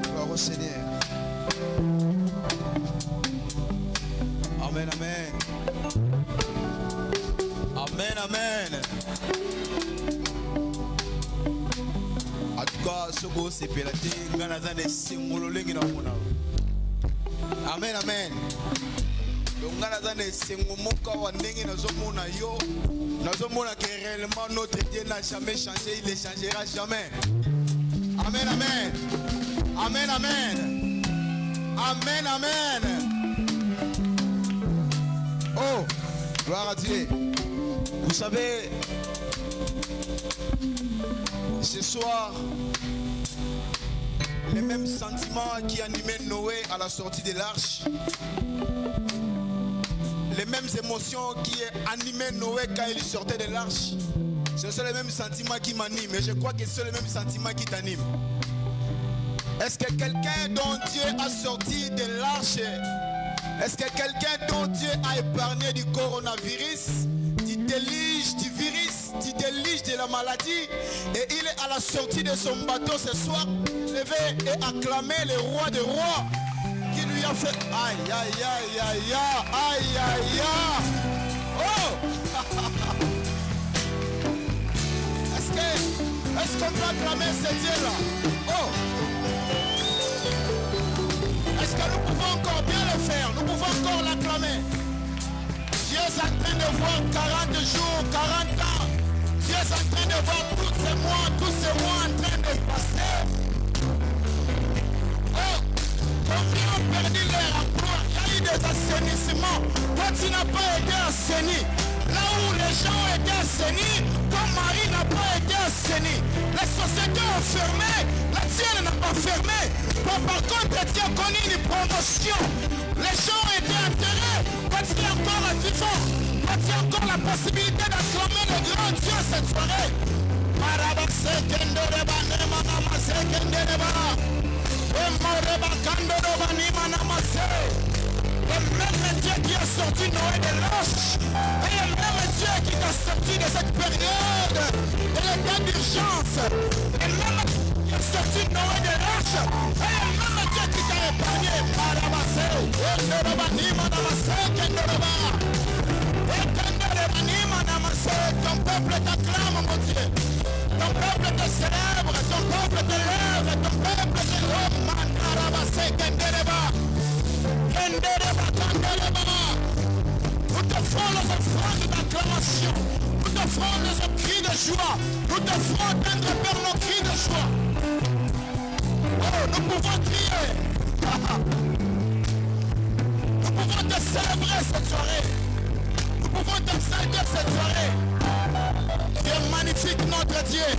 Gloire au Seigneur. Amen, amen. Amen, amen. En tout cas, ce beau c'est pélaté. Amen, amen. Que réellement notre Dieu n'a jamais changé, il ne changera jamais. Amen, amen. Amen, amen. Amen, amen. Oh, gloire à Dieu. Vous savez, ce soir, les mêmes sentiments qui animaient Noé à la sortie de l'arche, les mêmes émotions qui animaient Noé quand il sortait de l'arche, ce sont les mêmes sentiments qui m'animent. Et je crois que ce sont les mêmes sentiments qui t'animent. Est-ce que quelqu'un dont Dieu a sorti de l'arche, est-ce que quelqu'un dont Dieu a épargné du coronavirus, du déluge du virus, du déluge de la maladie, et il est à la sortie de son bateau ce soir, levé et acclamé le roi des rois, qui lui a fait aïe aïe aïe aïe aïe aïe aïe. Oh. Est-ce qu'on peut acclamer ce Dieu-là? Oh. Est-ce que nous pouvons encore bien le faire? Nous pouvons encore l'acclamer. Dieu est en train de voir 40 jours, 40 ans. Dieu est en train de voir tous ces mois en train de passer. Oh, combien ont perdu leur emploi? Il y a eu des assainissements. Toi, tu n'as pas été assaini. Là où les gens ont été assainis, ton mari n'a pas été assaini. Les sociétés ont fermé, la tienne n'a pas fermé. Par contre, tu as connu une promotion. Les gens ont été enterrés. Toi, tu es encore vivant. Toi, tu as encore la possibilité d'acclamer le grand Dieu cette soirée. Le même Dieu qui a sorti Noé de l'arche et le même Dieu qui t'a sorti de cette période de l'état d'urgence, le même qui a sorti Noé de l'arche et le même Dieu qui t'a épargné. Ton peuple t'acclame, mon Dieu. Ton peuple te célèbre, ton peuple te lève, ton peuple te nous te ferons les offrandes d'acclamation, nous te ferons les cris de joie, nous te ferons entendre par nos cris de joie. Oh, nous pouvons crier. Nous pouvons te célébrer cette soirée. Nous pouvons te célébrer cette soirée. Tu es magnifique, notre Dieu.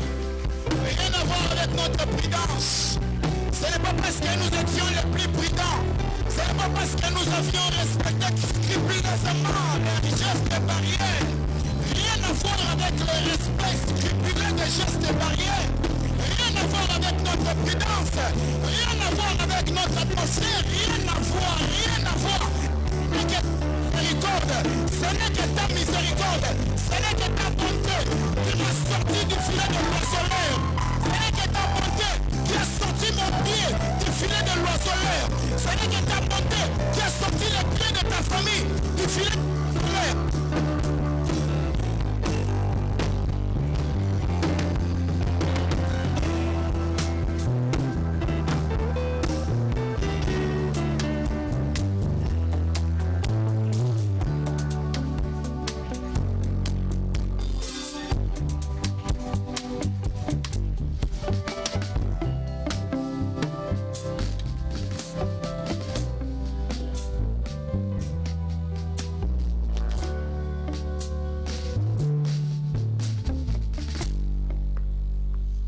Rien à voir avec notre prudence. Ce n'est pas parce que nous étions les plus prudents. Ce n'est pas parce que nous avions respecté scrupuleusement les gestes barrières. Rien à voir avec le respect scrupuleux des gestes barrières. Rien à voir avec notre prudence. Rien à voir avec notre atmosphère. Rien à voir, rien à voir. Ce n'est que ta miséricorde. Ce n'est que ta bonté qui m'a sorti du filet de l'oiseleur. Ce n'est que ta bonté qui a sorti mon pied du filet de l'oiseleur. Ce n'est que ta bonté qui a sorti les pieds de ta famille du filet de l'oiseleur.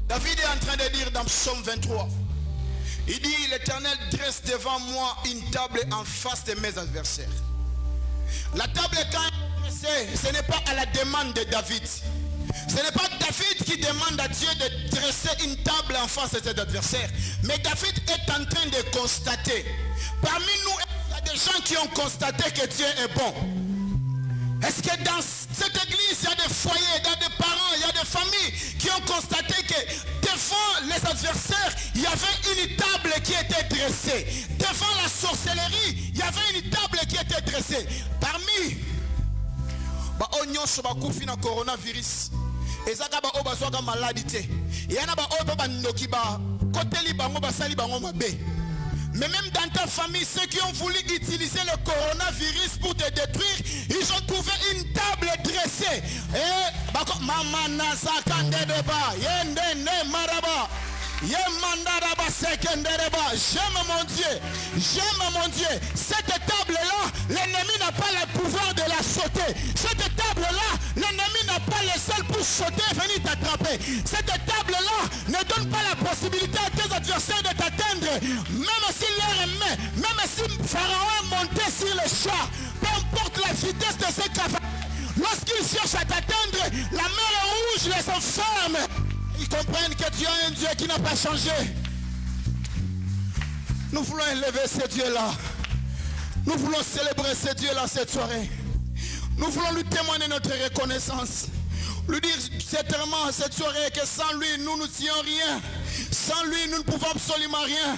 David est en train de dire dans Psaume 23, il dit, l'Éternel dresse devant moi une table en face de mes adversaires. La table quand elle est dressée, ce n'est pas à la demande de David. Ce n'est pas David qui demande à Dieu de dresser une table en face de cet adversaire. Mais David est en train de constater. Parmi nous, il y a des gens qui ont constaté que Dieu est bon. Est-ce que dans cette église, il y a des foyers, il y a des parents, il y a des familles qui ont constaté que devant les adversaires, il y avait une table qui était dressée. Devant la sorcellerie, il y avait une table qui était dressée. Parmi les coronavirus, et ça a maladie. Il y en a qui mais même dans ta famille, ceux qui ont voulu utiliser le coronavirus pour te détruire, ils ont trouvé une table dressée. J'aime mon Dieu. Cette table-là, l'ennemi n'a pas le pouvoir de la sauter. Cette table-là, l'ennemi n'a pas le seul pour sauter et venir t'attraper. Cette table-là ne donne pas la possibilité à tes adversaires de t'atteindre. Même si l'air est main, même si Pharaon est monté sur le char, peu importe la vitesse de ses cavaliers, lorsqu'il cherche à t'atteindre, la mer est rouge les enferme. Ils comprennent que Dieu est un Dieu qui n'a pas changé. Nous voulons élever ce Dieu-là. Nous voulons célébrer ce Dieu-là cette soirée. Nous voulons lui témoigner notre reconnaissance. Lui dire certainement cette soirée que sans lui, nous ne tient rien. Sans lui, nous ne pouvons absolument rien.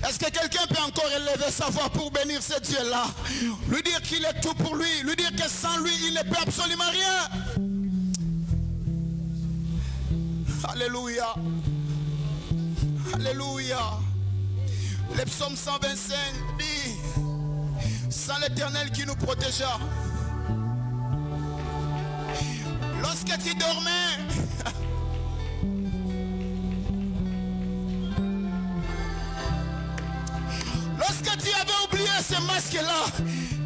Est-ce que quelqu'un peut encore élever sa voix pour bénir ce Dieu-là? Lui dire qu'il est tout pour lui. Lui dire que sans lui, il ne peut absolument rien. Alléluia. Alléluia. Le psaume 125 dit, sans l'Éternel qui nous protégea. Lorsque tu dormais, lorsque tu avais oublié ce masque-là,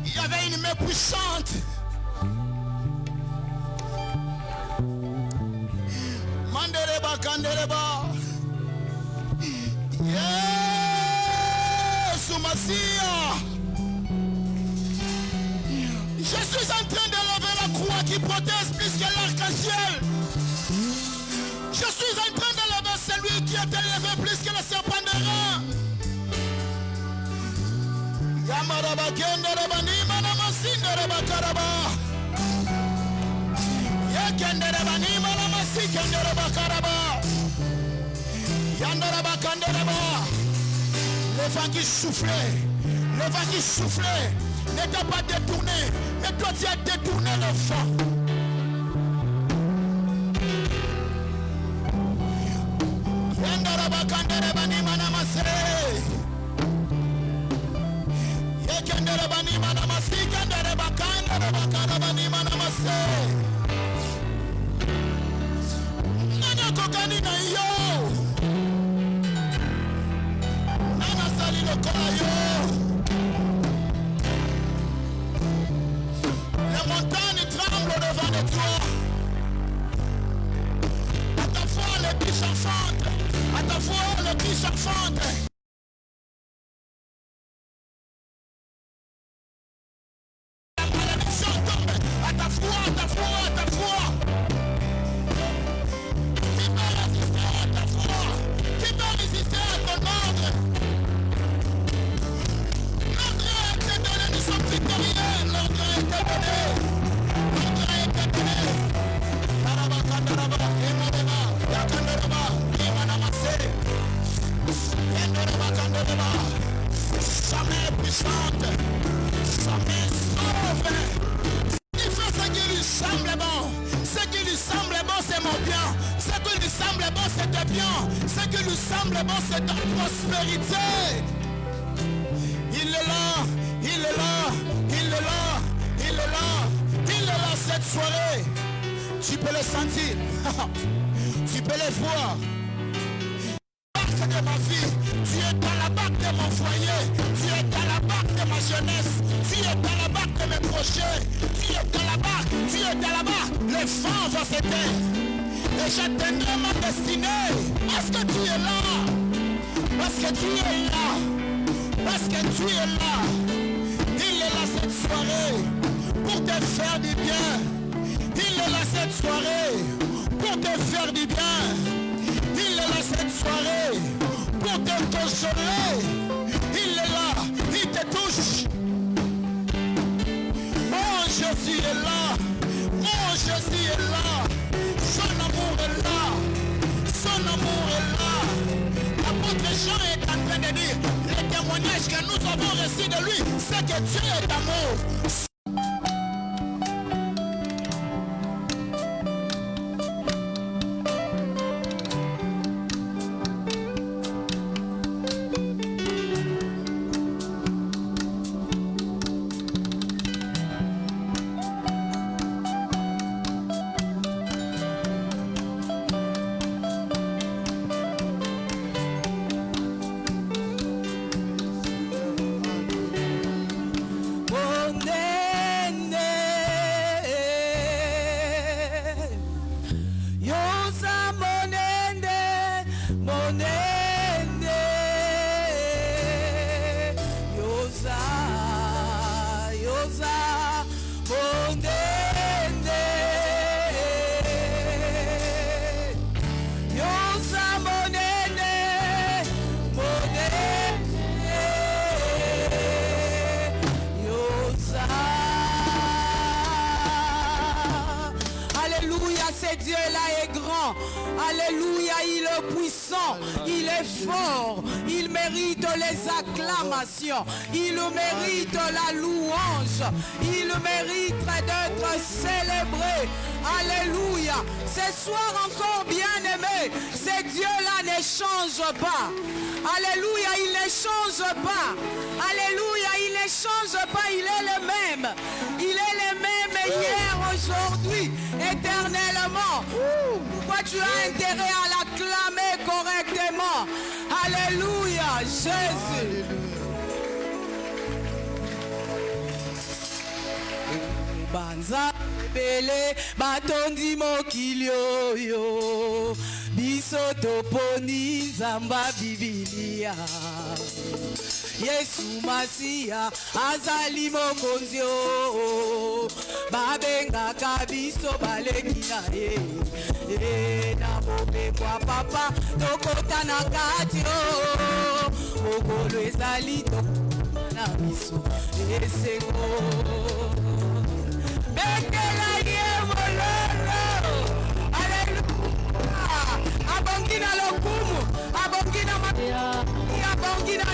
il y avait une main puissante. Mandereba, kandereba. Yesu Masia. Je suis en train de lever la croix qui protège plus que l'arc-en-ciel. Je suis en train de lever celui qui est élevé plus que le serpent de rein. Yamaraba kendereba ni manama sindereba karaba. Yekendereba ni manama sikendereba karaba. Yandereba kandereba. Le vent qui soufflait, le vent qui soufflait n'était pas détourné, mais toi tu as détourné le vent. Yandereba kandereba ni manama se. Yekendereba ni manama sikendereba kandereba kandereba ni manama se. Nana kokani na yo. Nana sali lo koyo. Les montagnes tremblent devant de toi. À ta foi les biches enfantent. À ta foi les biches enfantent. La malédiction tombe. À ta foi, à ta foi, à ta foi. Qui peut résister à ta foi? Qui peut résister à ton ordre? L'ordre a été donné, nous sommes victorieux. L'ordre a été donné. L'ordre a été donné. Karaba, kandaraba, emanema, yakandaraba, emanamase. Yendaraba, kandaraba. Sa main est puissante. Sa main sauve. Il fait ce qui lui semble bon. Ce qui lui semble bon, c'est mon bien. Ce qui lui semble bon, c'est tes biens. Ce qui lui semble bon, c'est ta prospérité. Il est là, il est là, il est là, il est là, il est là cette soirée. Tu peux le sentir, tu peux le voir. De ma vie, tu es dans la barque de mon foyer, tu es dans la barque de ma jeunesse, tu es dans la barque de mes projets, tu es dans la barque, tu es dans la barque. Les vents vont s'éteindre et j'atteindrai ma destinée parce que tu es là, parce que tu es là, parce que tu es là. Il est là cette soirée pour te faire du bien. Il est là cette soirée pour pour te faire du bien. Il est là cette soirée pour te consoler. Il est là, il te touche. Mon Jésus est là, mon Jésus est là. Son amour est là, son amour est là. L'apôtre Jean est en train de dire, le témoignage que nous avons reçu de lui, c'est que Dieu est amour. Dieu-là est grand. Alléluia, il est puissant, il est fort, il mérite les acclamations, il mérite la louange, il mérite d'être célébré. Alléluia. Ce soir encore, bien-aimé, ce Dieu-là ne change pas. Alléluia, il ne change pas. Alléluia, il ne change pas, il est le même. Il est le même hier, aujourd'hui, éternellement. Pourquoi tu as intérêt à l'acclamer correctement? Alléluia, Jésus. Banza bele batondi mokili oyo biso toponi nzamba Bibilia. Yesu Masia azali mokonzi o babengaka biso baleki na ye na bomekwa papa tokota na kati o mokolo ezali na biso esengo bekela ye mololo. Alléluia. Abongina lokumu abongina abongina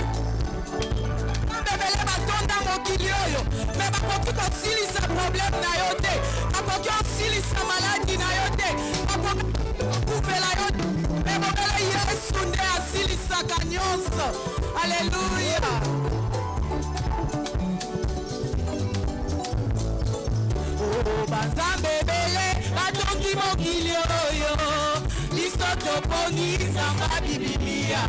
bebele batonda mokili oyo me bakoki kosilisa problème na yo te, bakoki kosilisa maladi na yo te, bakoki kokufela yo te, me bobele Yesu nde asilisaka nyonso. Alléluia. Banzambe bele batongi mokili oyo biso toponi nzamba Bibilia.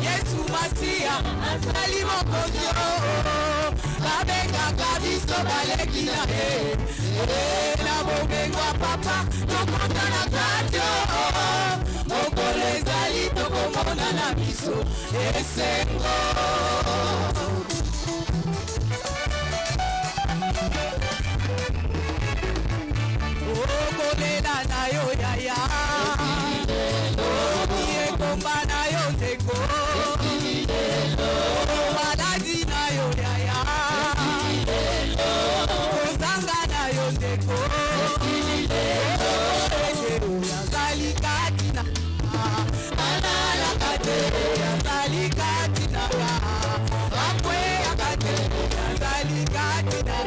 Yesu Masia azali mokonzi o babengaka biso baleki na ye na bomengwa papa tokota na kati o mokolo ezali tokomona na biso esengo. Okolela na yo yaya okie komba na yo ndeko maladi na yo yaya kozanga na yo ndeko yazali kati na alalaka te yazali kati na akweyaka te yazali kati na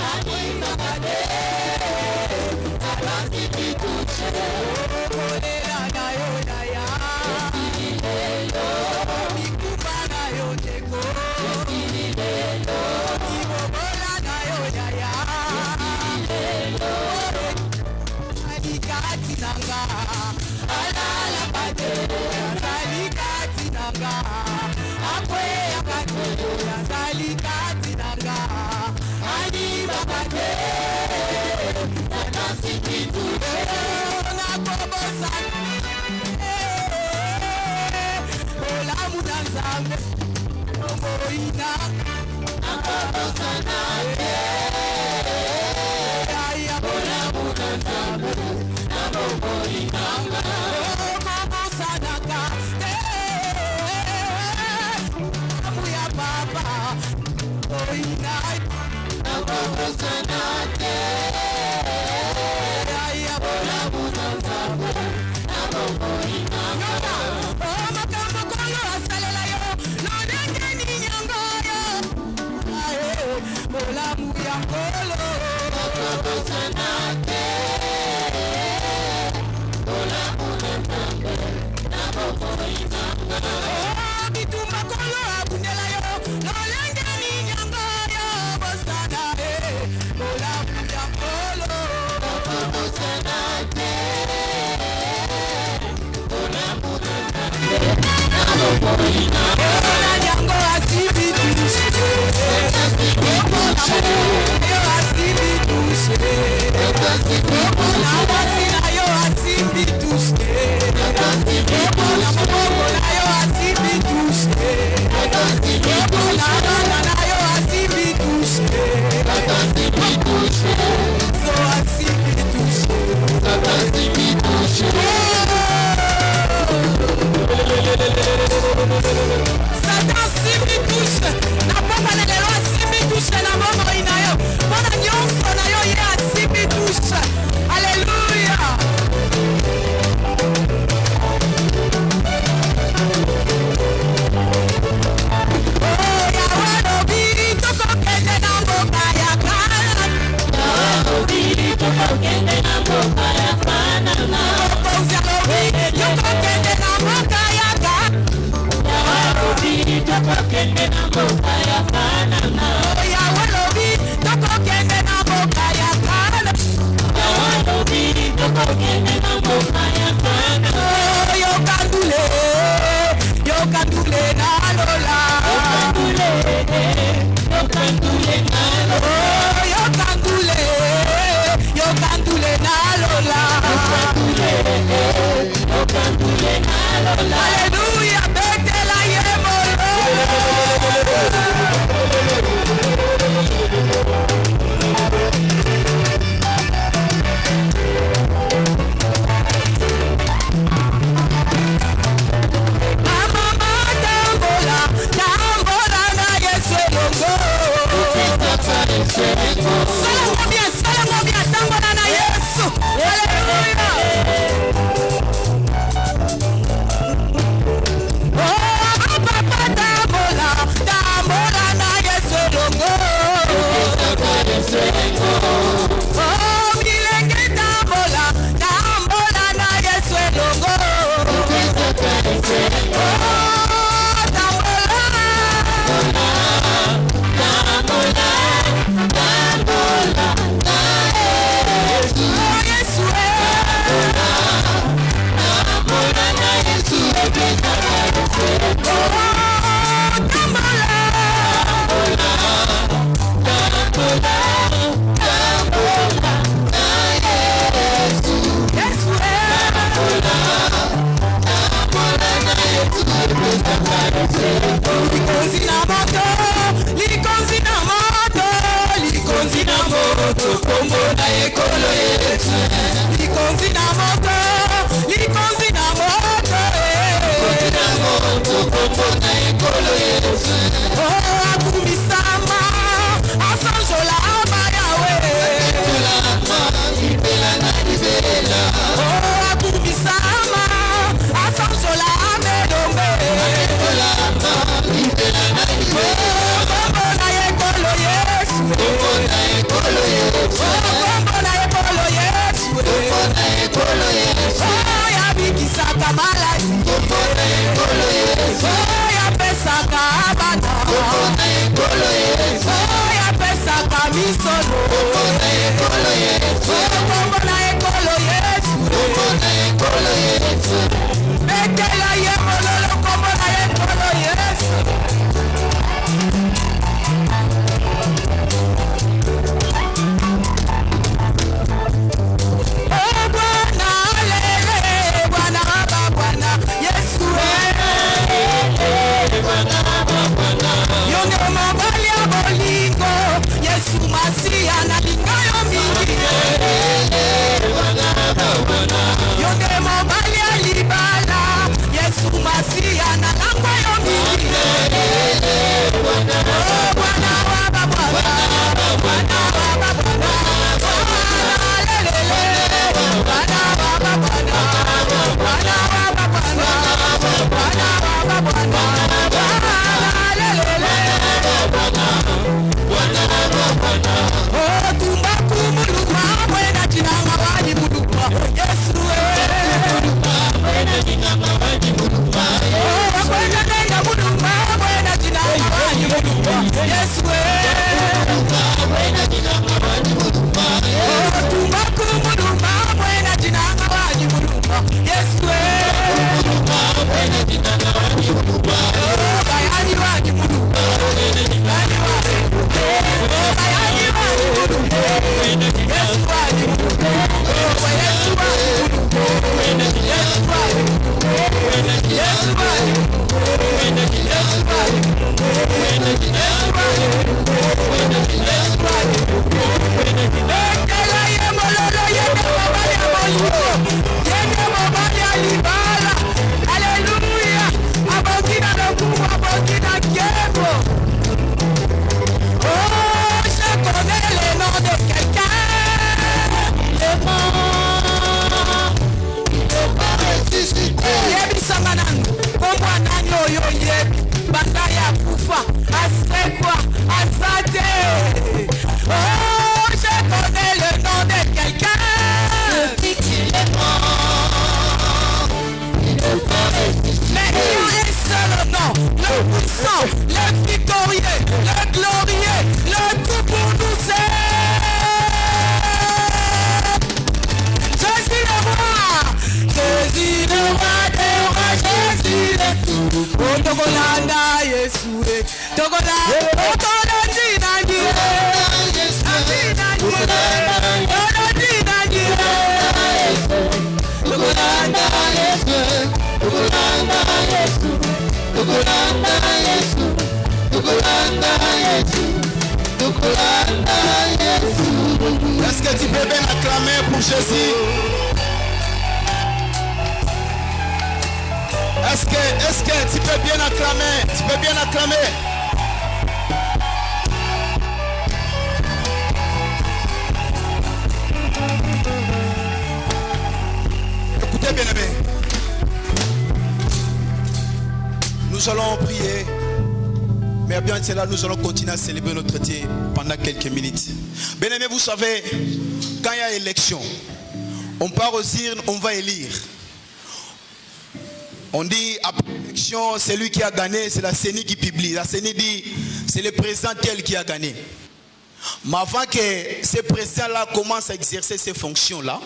akweyaka te. Okolela na yo yaya mikumba na yo ndeko ibobola na yo yaya alikati nanga alalaka te yazali kati nanga akweyaka te yazali kati nanga alibaka te olamu na Nzambe omoina akabosana aya olamu na Nzambe Yesu Masiya Alléluia. Abokina le coup, abokina kiebo. Oh, je connais le nom de quelqu'un. Yebi Samanan, comme un agneau yoye, Bandaya Koufa, Asekwa, Asate. Oh, je connais le nom de quelqu'un. Depuis qu'il est mort, mais il y a un seul nom, le puissant, le victorieux, le glorieux, le tout pour nous c'est Jésus le roi, Jésus le roi des rois, Jésus le tout. Oh, Togolanda, Yesu, Togolanda, Togolanda, Est-ce que tu peux bien acclamer pour Jésus? Est-ce que tu peux bien acclamer? Tu peux bien acclamer? Écoutez bien aimé. Nous allons prier. Mais bien cela, nous allons continuer à célébrer notre Dieu pendant quelques minutes. Bien aimé, vous savez, quand il y a élection, on part aux urnes, on va élire. On dit après l'élection, c'est lui qui a gagné, c'est la CENI qui publie. La CENI dit, c'est le président tel qui a gagné. Mais avant que ce président-là commence à exercer ces fonctions-là,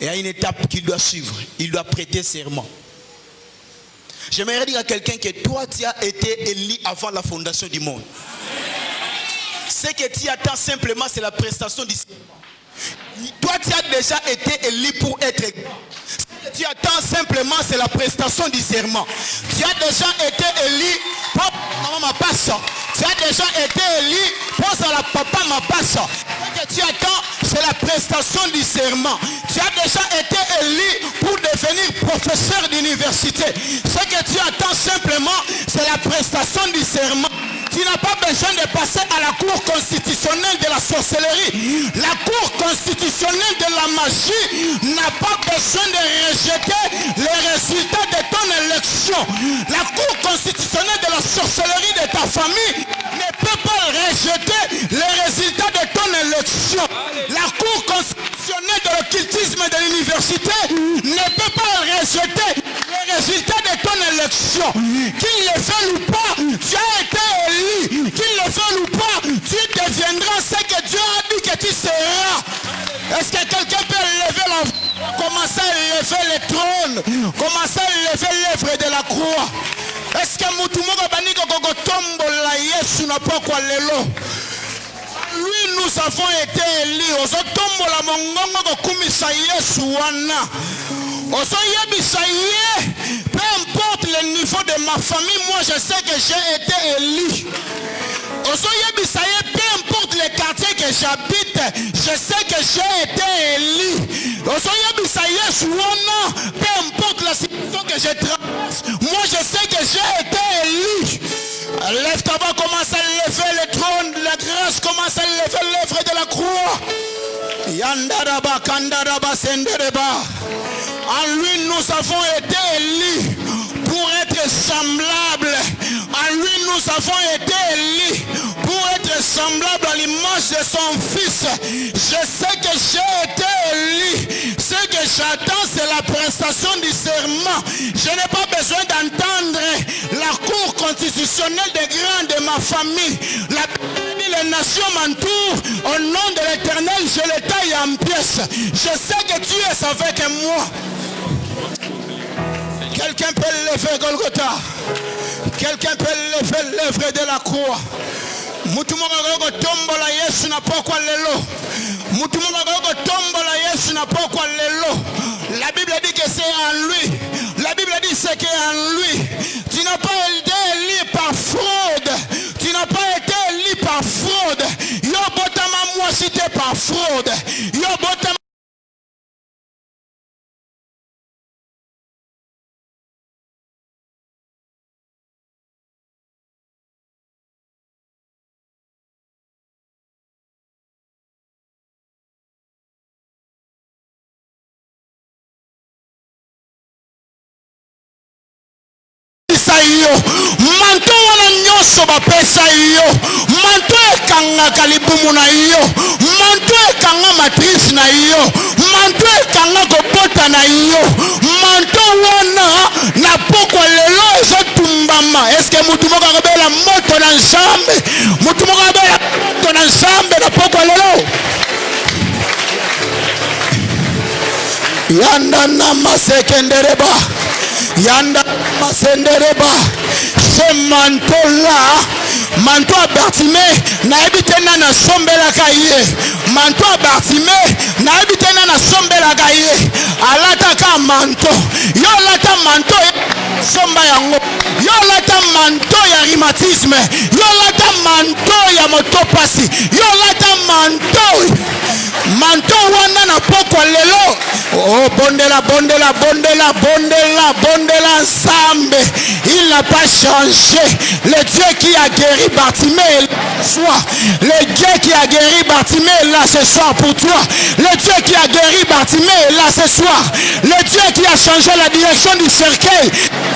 il y a une étape qu'il doit suivre. Il doit prêter serment. J'aimerais dire à quelqu'un que toi, tu as été élu avant la fondation du monde. Ce que tu attends simplement, c'est la prestation du serment. Toi, tu as déjà été élu pour être grand. Ce que tu attends simplement, c'est la prestation du serment. Tu as déjà été élu pour maman ma passe. Tu as déjà été élu pour la papa ma passe. Ce que tu attends, c'est la prestation du serment. Tu as déjà été élu pour devenir professeur d'université. Ce que tu attends simplement, c'est la prestation du serment. Tu n'as pas besoin de passer à la cour constitutionnelle de la sorcellerie. La cour constitutionnelle de la magie n'a pas besoin de rejeter les résultats de ton élection. La cour constitutionnelle de la sorcellerie de ta famille ne peut pas rejeter les résultats de ton élection. La cour constitutionnelle de l'occultisme de l'université ne peut pas rejeter les résultats de ton élection. Qu'il le veuille ou pas, tu as été élu. Qu'il le veuille ou pas, tu deviendras ce que Dieu a dit que tu seras. Est-ce que quelqu'un peut lever la voix? Commencer à lever le trône. Commencer à lever l'œuvre de la croix. Est-ce que Moutoumoko Baniko Gogotombo la Yesu n'a pas quoi lelo? Lui, nous avons été élus. Ozotombo la mongongo kumisa Yesu wana. Peu importe le niveau de ma famille, moi je sais que j'ai été élu. Peu importe le quartier que j'habite, je sais que j'ai été élu. Peu importe la situation que je traverse, moi je sais que j'ai été élu. Lève ta main, commence à lever le trône, la grâce commence à lever l'œuvre de la croix. Yandaraba, Kandaraba, Sendereba. En lui, nous avons été élus pour être semblables. En lui, nous avons été élus pour être semblables à l'image de son fils. Je sais que j'ai été élu. Ce que j'attends, c'est la prestation du serment. Je n'ai pas besoin d'entendre la cour constitutionnelle des grands de ma famille. Les nations m'entourent. Au nom de l'Éternel, je les taille en pièces. Je sais que tu es avec moi. Quelqu'un peut lever Golgotha. Quelqu'un peut lever l'œuvre de la croix. Mutumoga tombo la Yesu na pokwa lelo. Mutumoga tombo la Yesu na pokwa lelo. La Bible dit que c'est en lui. La Bible dit dit ce qui est en lui. Tu n'as pas été élu par fraude. Tu n'as pas été élu par fraude. Yo botama moi si t'es par fraude. Yo botama. Manto wana nyoso bapesa yo. Manto ekanga kalibumu na yo. Manto ekanga matrice na yo. Manto ekanga kobota na yo. Manto wana na pokwa lelo ezotumbama. Eske mutu moko akobela moto na nzambe? Mutu moko akobela moto na nzambe na pokwa lelo? Yanda na masekendereba. Yanda masendereba. Ce manteau-là, manteau à Bartimée, n'a habité na sombela kaye. Manteau à Bartimée, n'a habité na sombela kaye. Alata ka manteau. Yo lata manteau somba yango. Yo lata manteau ya rhumatisme. Yo lata manteau ya motopasi. Yo lata manteau. Manteau wana na poko lelo. Oh, bondela, bondela, bondela, bondela, bondela ensemble. Il n'a pas changé. Le Dieu qui a guéri Bartimée est là ce soir. Le Dieu qui a guéri Bartimée est là ce soir pour toi. Le Dieu qui a guéri Bartimée est là ce soir. Le Dieu qui a changé la direction du cercueil,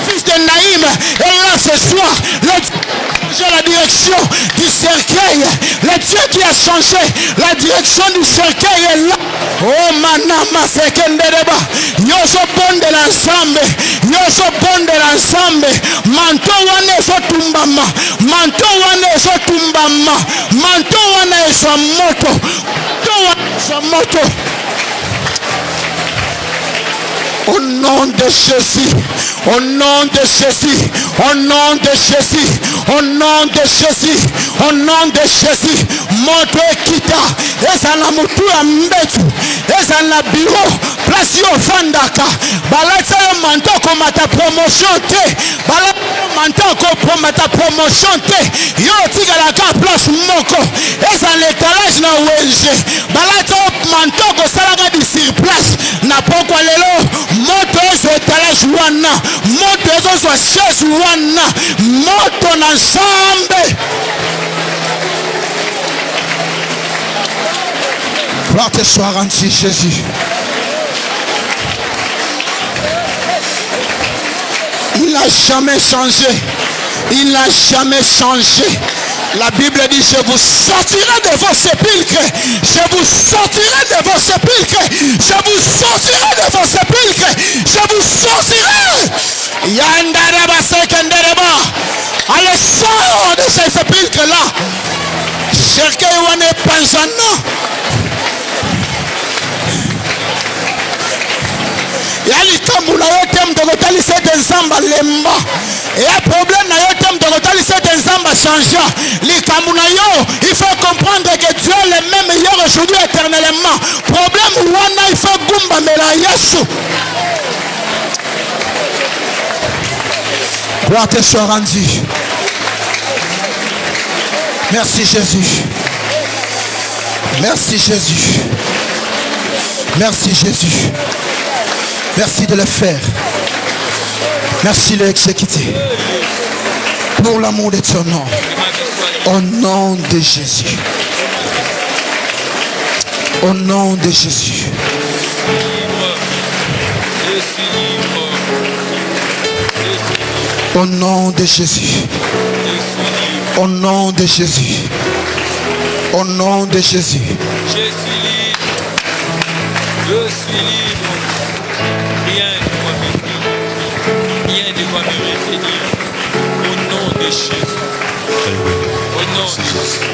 fils de Naïm, est là ce soir. Le Dieu qui a changé la direction du cercueil. Le Dieu qui a changé la direction du cercueil est là. Oh manama sekendereba. Yoso bonde l'ensemble. Yoso bonde l'ensemble. Manto wane so tumbama. Manto wane so tumbama. Manto wane so moto. Manto wane so moto. Au nom de Jésus, au nom de Jésus, au nom de Jésus, au nom de Jésus, au nom de Jésus, moto ekita, eza na mutu ya mbetu, eza na bureau, place yo fandaka, balata yo manto komata promotion te, balata yo manto komata promotion te, yo tigala ka place moko, eza l'étalage na wenje, balata yo manto kosalaka di sur place, na pokwa lelo, moto ezo etalage wana, moto ezo zwa chaise wana, moto na nzambe. Gloire te soit rendue, Jésus. Il n'a jamais changé. Il n'a jamais changé. La Bible dit, je vous sortirai de vos sépulcres. Je vous sortirai de vos sépulcres. Je vous sortirai de vos sépulcres. Je vous sortirai. Yandaraba sekendereba. Allez, sors de ces sépulcres-là. Cercueil wane panzana. Yani kambu na yote mtokotali sete nzamba lemba. Et un problème na yote mtokotali sete nzamba changea. Li kambu na yo, il faut comprendre que Dieu est le même hier, aujourd'hui, éternellement. Problème wana, il faut gumba mela Yesu. Gloire te soit rendue. Merci Jésus. Merci Jésus. Merci Jésus. Merci de le faire. Merci de l'exécuter. Pour l'amour de ton nom. Au nom de Jésus. Au nom de Jésus. Au nom de Jésus. Au nom de Jésus. Au nom de Jésus. Je suis libre. Je suis libre. Rien ne va me retenir. Au nom de Jésus. Au nom de Jésus.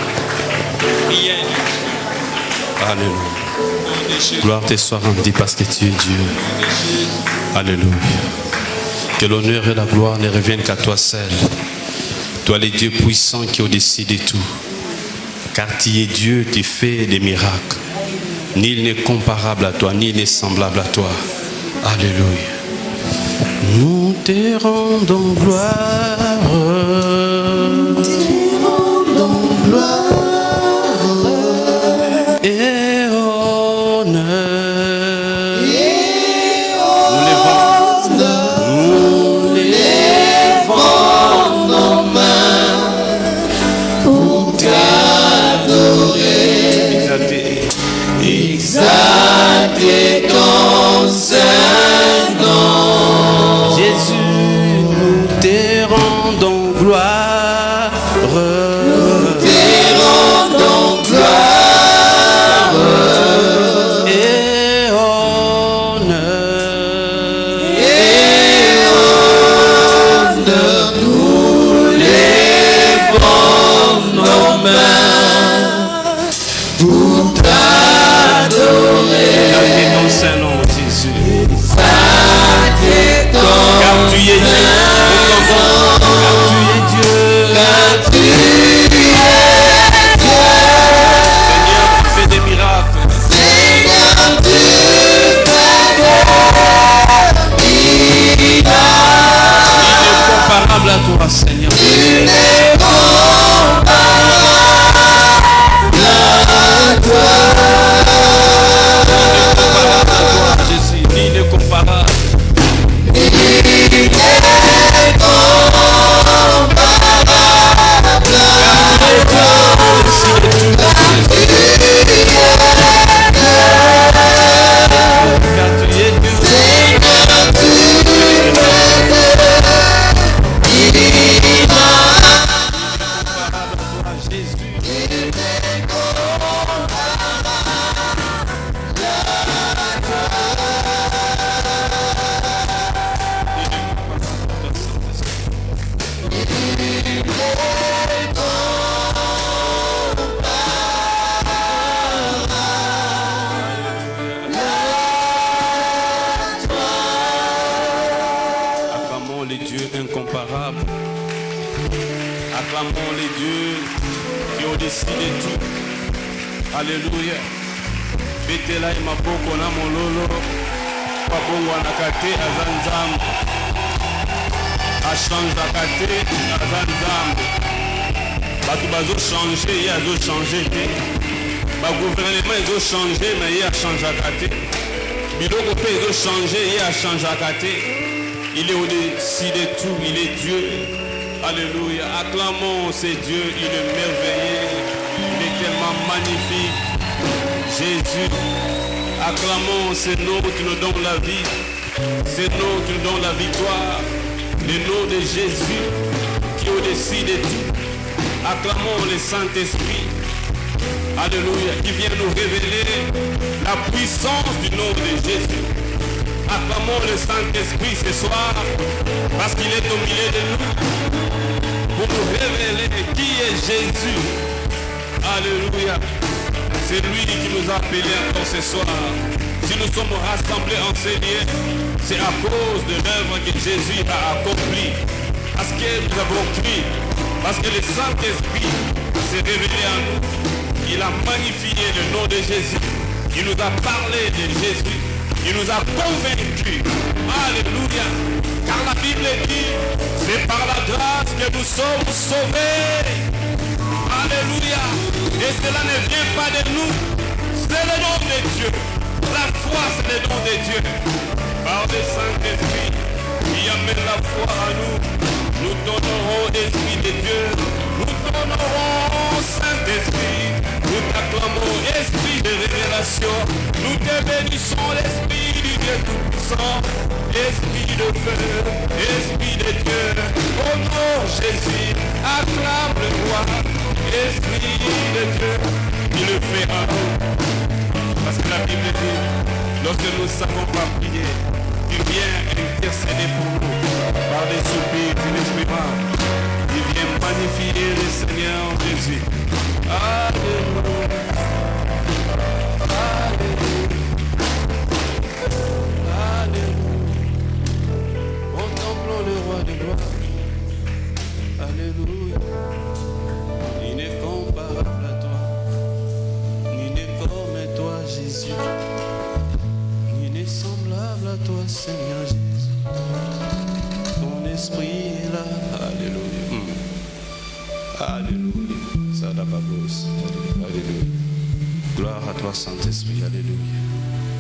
Rien ne va. Alléluia. Gloire te soit rendue parce que tu es Dieu. Alléluia. Que l'honneur et la gloire ne reviennent qu'à toi seul. Toi le Dieu puissant qui est au-dessus de tout. Car tu es Dieu, tu fais des miracles. Nul n'est comparable à toi, nul n'est semblable à toi. Alléluia. Nous te rendons gloire. Et honneur. Nous levons nos mains pour t'adorer. Exalter ton saint nom. Jésus, nous te rendons gloire. Nous te rendons gloire. Et honneur. Nous levons nos mains pour t'adorer. Exalter ton saint nom, Jésus. Car tu es Dieu. Car tu es Dieu. Seigneur, tu fais des miracles. Incomparable à toi, Seigneur. Jésus, l'incomparable. Acclamons les dieux incomparables. Acclamons les dieux qui ont décidé tout. Alléluia. Betela imaboko na mololo. Pabongo na kate azanzam. Achange la kate azanzam. Batu bazo changer, il a changer. Ba gouvernement ils ont changé mais il a changé la kate. Biloko pe ils ont changé, il a changé la kate. Il est au-dessus de tout, il est Dieu. Alléluia. Acclamons ce Dieu, il est merveilleux, il est tellement magnifique. Jésus, acclamons ce nom qui nous donne la vie, ce nom qui nous donne la victoire, le nom de Jésus qui est au-dessus de tout. Acclamons le Saint-Esprit, alléluia, qui vient nous révéler la puissance du nom de Jésus. Acclamons le Saint-Esprit ce soir parce qu'il est au milieu de nous pour nous révéler qui est Jésus. Alléluia. C'est lui qui nous a appelés encore ce soir. Si nous sommes rassemblés en ces lieux, c'est à cause de l'œuvre que Jésus a accomplie. Parce que nous avons cru, parce que le Saint-Esprit s'est révélé à nous. Il a magnifié le nom de Jésus. Il nous a parlé de Jésus. Il nous a convaincus. Alléluia. Car la Bible dit, c'est par la grâce que nous sommes sauvés. Alléluia. Et cela ne vient pas de nous. C'est le nom de Dieu. La foi, c'est le nom de Dieu. Par le Saint-Esprit, qui amène la foi à nous. Nous donnerons l'Esprit de Dieu. Nous donnerons Saint-Esprit. Nous t'acclamons Esprit de révélation. Nous te bénissons l'Esprit du Dieu Tout-Puissant. Esprit de feu, Esprit de Dieu. Oh non, Jésus, acclame le roi. Esprit de Dieu, il le fait à nous. Parce que la Bible dit, lorsque nous ne savons pas prier, il vient intercéder pour nous par des soupirs inexprimables. Il vient magnifier le Seigneur Jésus. Alléluia. Alléluia. Alléluia. Contemplons le roi de gloire. Alléluia. Il n'est comparable à toi, ni n'est comme toi, Jésus, ni n'est semblable à toi, Seigneur Jésus. Alléluia. Alléluia. Gloire à toi, Saint-Esprit. Alléluia.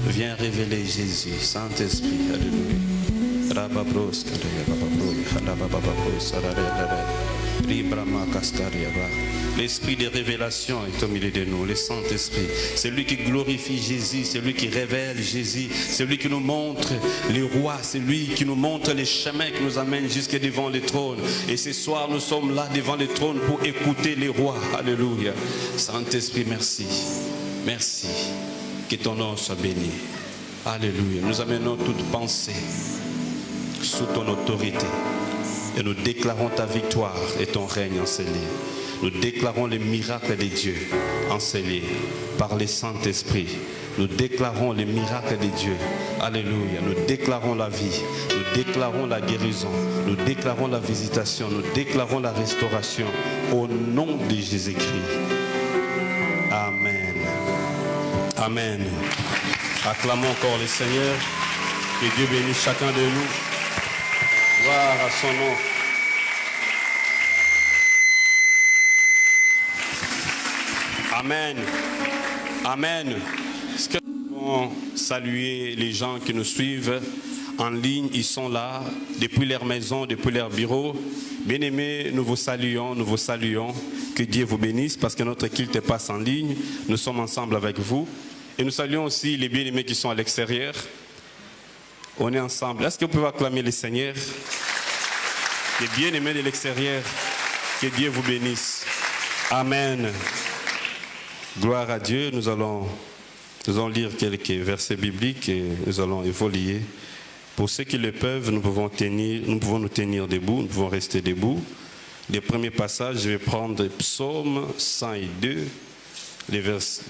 Viens révéler Jésus, Saint-Esprit. Alléluia. L'esprit de révélation est au milieu de nous, le Saint-Esprit. C'est lui qui glorifie Jésus, c'est lui qui révèle Jésus, c'est lui qui nous montre les rois, c'est lui qui nous montre les chemins qui nous amènent jusque devant le trône. Et ce soir, nous sommes là devant le trône pour écouter les rois. Alléluia. Saint-Esprit, merci. Merci. Que ton nom soit béni. Alléluia. Nous amenons toute pensée sous ton autorité et nous déclarons ta victoire et ton règne enseigné. Nous déclarons les miracles de Dieu enseigné par le Saint-Esprit. Nous déclarons les miracles de Dieu. Alléluia. Nous déclarons la vie. Nous déclarons la guérison. Nous déclarons la visitation. Nous déclarons la restauration au nom de Jésus-Christ. Amen. Amen. Acclamons encore le Seigneur. Que Dieu bénisse chacun de nous. Gloire à son nom. Amen. Amen. Est-ce que nous pouvons saluer les gens qui nous suivent en ligne? Ils sont là, depuis leur maison, depuis leur bureau. Bien-aimés, nous vous saluons, nous vous saluons. Que Dieu vous bénisse parce que notre culte passe en ligne. Nous sommes ensemble avec vous. Et nous saluons aussi les bien-aimés qui sont à l'extérieur. On est ensemble. Est-ce que vous pouvez acclamer le Seigneur? Les bien-aimés de l'extérieur, que Dieu vous bénisse. Amen. Gloire à Dieu. Nous allons lire quelques versets bibliques et nous allons évoluer. Pour ceux qui le peuvent, nous pouvons nous tenir debout, nous pouvons rester debout. Les premiers passages, je vais prendre Psaume 102,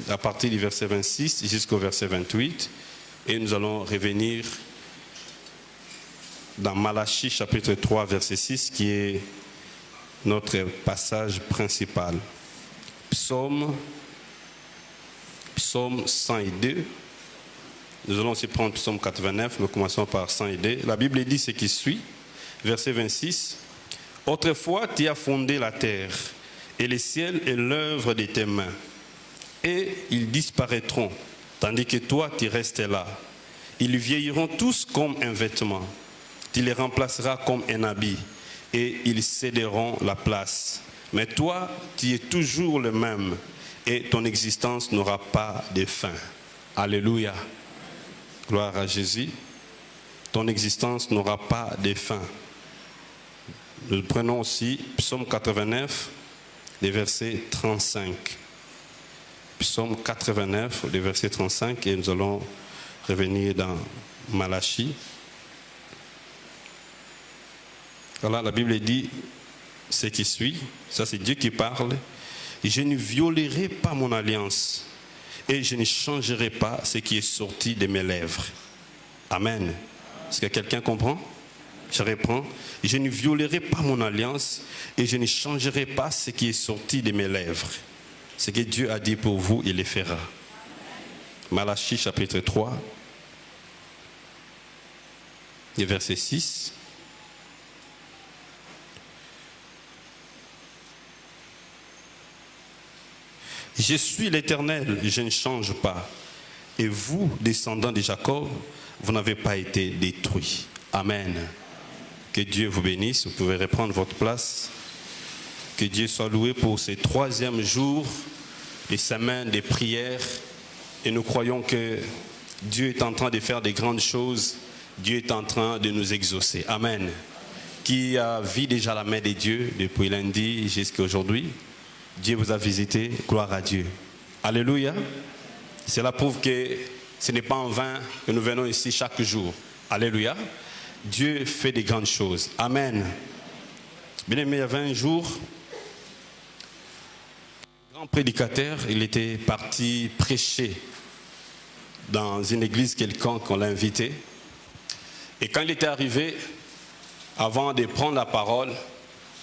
à partir du verset 26 jusqu'au verset 28. Et nous allons revenir dans Malachie chapitre 3 verset 6 qui est notre passage principal. Psaume 102. Nous allons aussi prendre Psaume 89, mais commençons par 102. La Bible dit ce qui suit, verset 26. Autrefois tu as fondé la terre et le ciel est l'œuvre de tes mains. Et ils disparaîtront, tandis que toi tu restes là. Ils vieilliront tous comme un vêtement. Tu les remplaceras comme un habit et ils céderont la place. Mais toi, tu es toujours le même et ton existence n'aura pas de fin. Alléluia. Gloire à Jésus. Ton existence n'aura pas de fin. Nous prenons aussi Psaume 89, les versets 35. Psaume 89, les versets 35 et nous allons revenir dans Malachie. Voilà, la Bible dit ce qui suit, ça c'est Dieu qui parle. Je ne violerai pas mon alliance et je ne changerai pas ce qui est sorti de mes lèvres. Amen. Est-ce que quelqu'un comprend? Je reprends. Je ne violerai pas mon alliance et je ne changerai pas ce qui est sorti de mes lèvres. Ce que Dieu a dit pour vous, il le fera. Malachie chapitre 3, verset 6. Je suis l'Éternel, je ne change pas. Et vous, descendants de Jacob, vous n'avez pas été détruits. Amen. Que Dieu vous bénisse. Vous pouvez reprendre votre place. Que Dieu soit loué pour ce troisième jour, les semaines de prière. Et nous croyons que Dieu est en train de faire des grandes choses. Dieu est en train de nous exaucer. Amen. Qui a vu déjà la main de Dieu depuis lundi jusqu'à aujourd'hui? Dieu vous a visité, gloire à Dieu. Alléluia. Cela prouve que ce n'est pas en vain que nous venons ici chaque jour. Alléluia. Dieu fait des grandes choses. Amen. Bien aimé, il y avait un jour, un grand prédicateur, il était parti prêcher dans une église quelconque, on l'a invité. Et quand il était arrivé, avant de prendre la parole,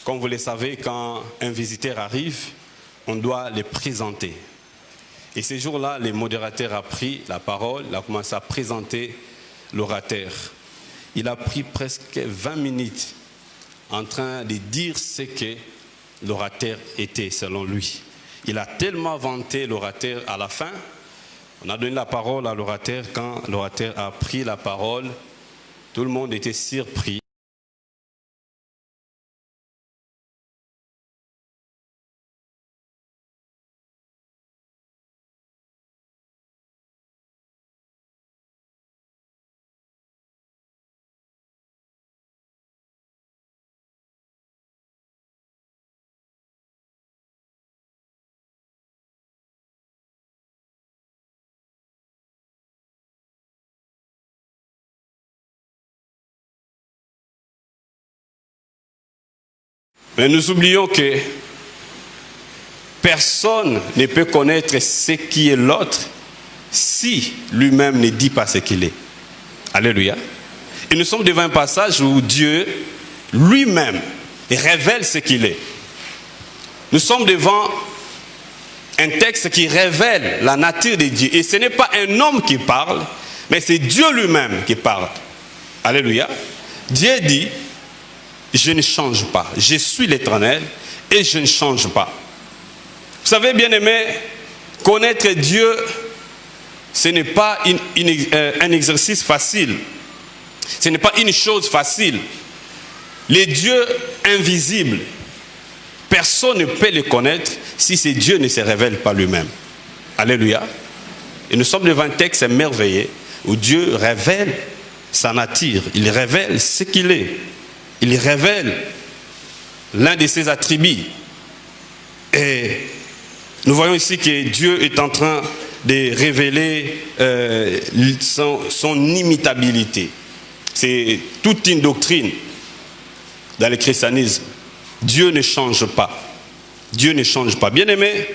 comme vous le savez, quand un visiteur arrive, on doit le présenter. Et ce jour-là, le modérateur a pris la parole, il a commencé à présenter l'orateur. Il a pris presque 20 minutes en train de dire ce que l'orateur était selon lui. Il a tellement vanté l'orateur à la fin. On a donné la parole à l'orateur. Quand l'orateur a pris la parole, tout le monde était surpris. Mais nous oublions que personne ne peut connaître ce qui est l'autre si lui-même ne dit pas ce qu'il est. Alléluia. Et nous sommes devant un passage où Dieu lui-même révèle ce qu'il est. Nous sommes devant un texte qui révèle la nature de Dieu. Et ce n'est pas un homme qui parle, mais c'est Dieu lui-même qui parle. Alléluia. Dieu dit: je ne change pas. Je suis l'Éternel et je ne change pas. Vous savez, bien-aimés, connaître Dieu, ce n'est pas un exercice facile. Ce n'est pas une chose facile. Les dieux invisibles, personne ne peut les connaître si ce Dieu ne se révèle pas lui-même. Alléluia. Et nous sommes devant un texte merveilleux où Dieu révèle sa nature. Il révèle ce qu'il est. Il révèle l'un de ses attributs. Et nous voyons ici que Dieu est en train de révéler son imitabilité. C'est toute une doctrine dans le christianisme. Dieu ne change pas. Dieu ne change pas. Bien-aimé,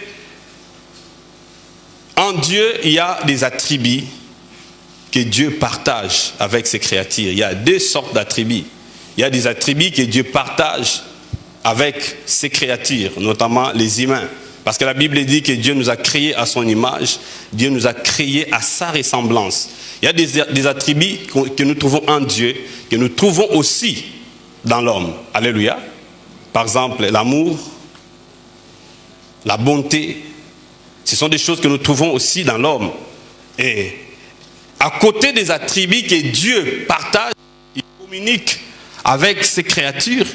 en Dieu, il y a des attributs que Dieu partage avec ses créatures. Il y a deux sortes d'attributs. Il y a des attributs que Dieu partage avec ses créatures, notamment les humains. Parce que la Bible dit que Dieu nous a créés à son image, Dieu nous a créés à sa ressemblance. Il y a des attributs que nous trouvons en Dieu, que nous trouvons aussi dans l'homme. Alléluia. Par exemple, l'amour, la bonté, ce sont des choses que nous trouvons aussi dans l'homme. Et à côté des attributs que Dieu partage, il communique avec ses créatures,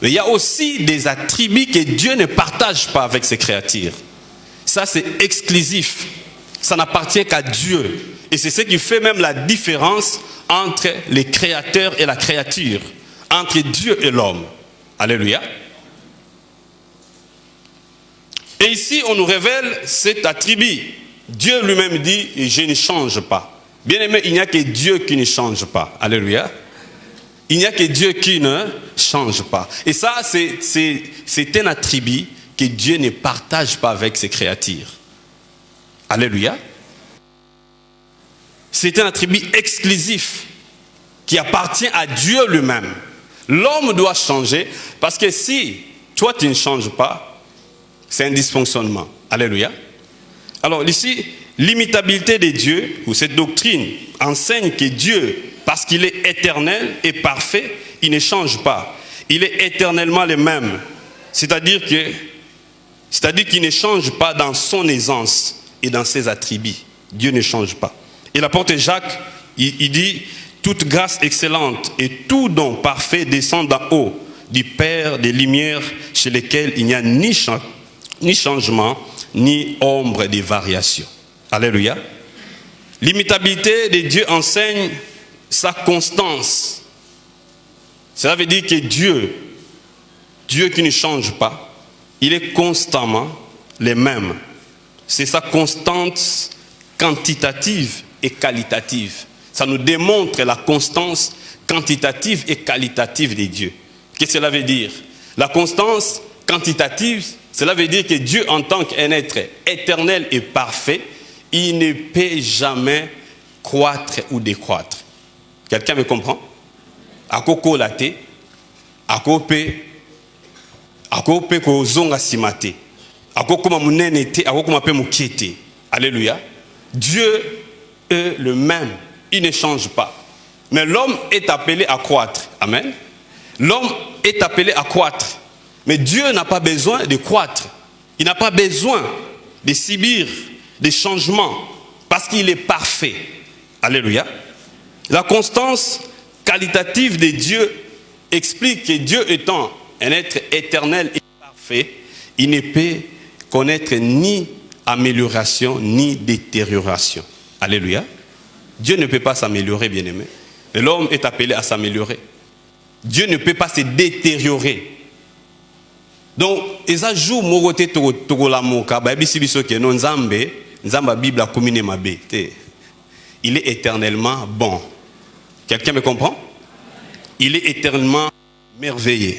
mais il y a aussi des attributs que Dieu ne partage pas avec ses créatures. Ça, c'est exclusif. Ça n'appartient qu'à Dieu. Et c'est ce qui fait même la différence entre les créateurs et la créature, entre Dieu et l'homme. Alléluia. Et ici, on nous révèle cet attribut. Dieu lui-même dit: je ne change pas. Bien aimé, il n'y a que Dieu qui ne change pas. Alléluia. Il n'y a que Dieu qui ne change pas. Et ça, c'est un attribut que Dieu ne partage pas avec ses créatures. Alléluia. C'est un attribut exclusif qui appartient à Dieu lui-même. L'homme doit changer parce que si toi tu ne changes pas, c'est un dysfonctionnement. Alléluia. Alors ici, l'imitabilité de Dieu, ou cette doctrine, enseigne que Dieu, parce qu'il est éternel et parfait, il ne change pas. Il est éternellement le même. C'est-à-dire qu'il ne change pas dans son aisance et dans ses attributs. Dieu ne change pas. Et l'apôtre Jacques, il dit: toute grâce excellente et tout don parfait descend d'en haut, du Père des Lumières, chez lesquels il n'y a ni changement, ni ombre de variation. Alléluia. L'imitabilité de Dieu enseigne sa constance. Cela veut dire que Dieu qui ne change pas, il est constamment le même. C'est sa constance quantitative et qualitative. Ça nous démontre la constance quantitative et qualitative de Dieu. Qu'est-ce que cela veut dire? La constance quantitative, cela veut dire que Dieu, en tant qu'un être éternel et parfait, il ne peut jamais croître ou décroître. Quelqu'un me comprend? Akoko late, akope kozonga simate, akoko mamunene te, akoko mape mukete. Alléluia. Dieu est le même, il ne change pas. Mais l'homme est appelé à croître. Amen. L'homme est appelé à croître. Mais Dieu n'a pas besoin de croître. Il n'a pas besoin de subir des changements parce qu'il est parfait. Alléluia. La constance qualitative de Dieu explique que Dieu étant un être éternel et parfait, il ne peut connaître ni amélioration ni détérioration. Alléluia. Dieu ne peut pas s'améliorer, bien-aimé. Mais l'homme est appelé à s'améliorer. Dieu ne peut pas se détériorer. Donc, il est éternellement bon. Quelqu'un me comprend? Il est éternellement merveilleux.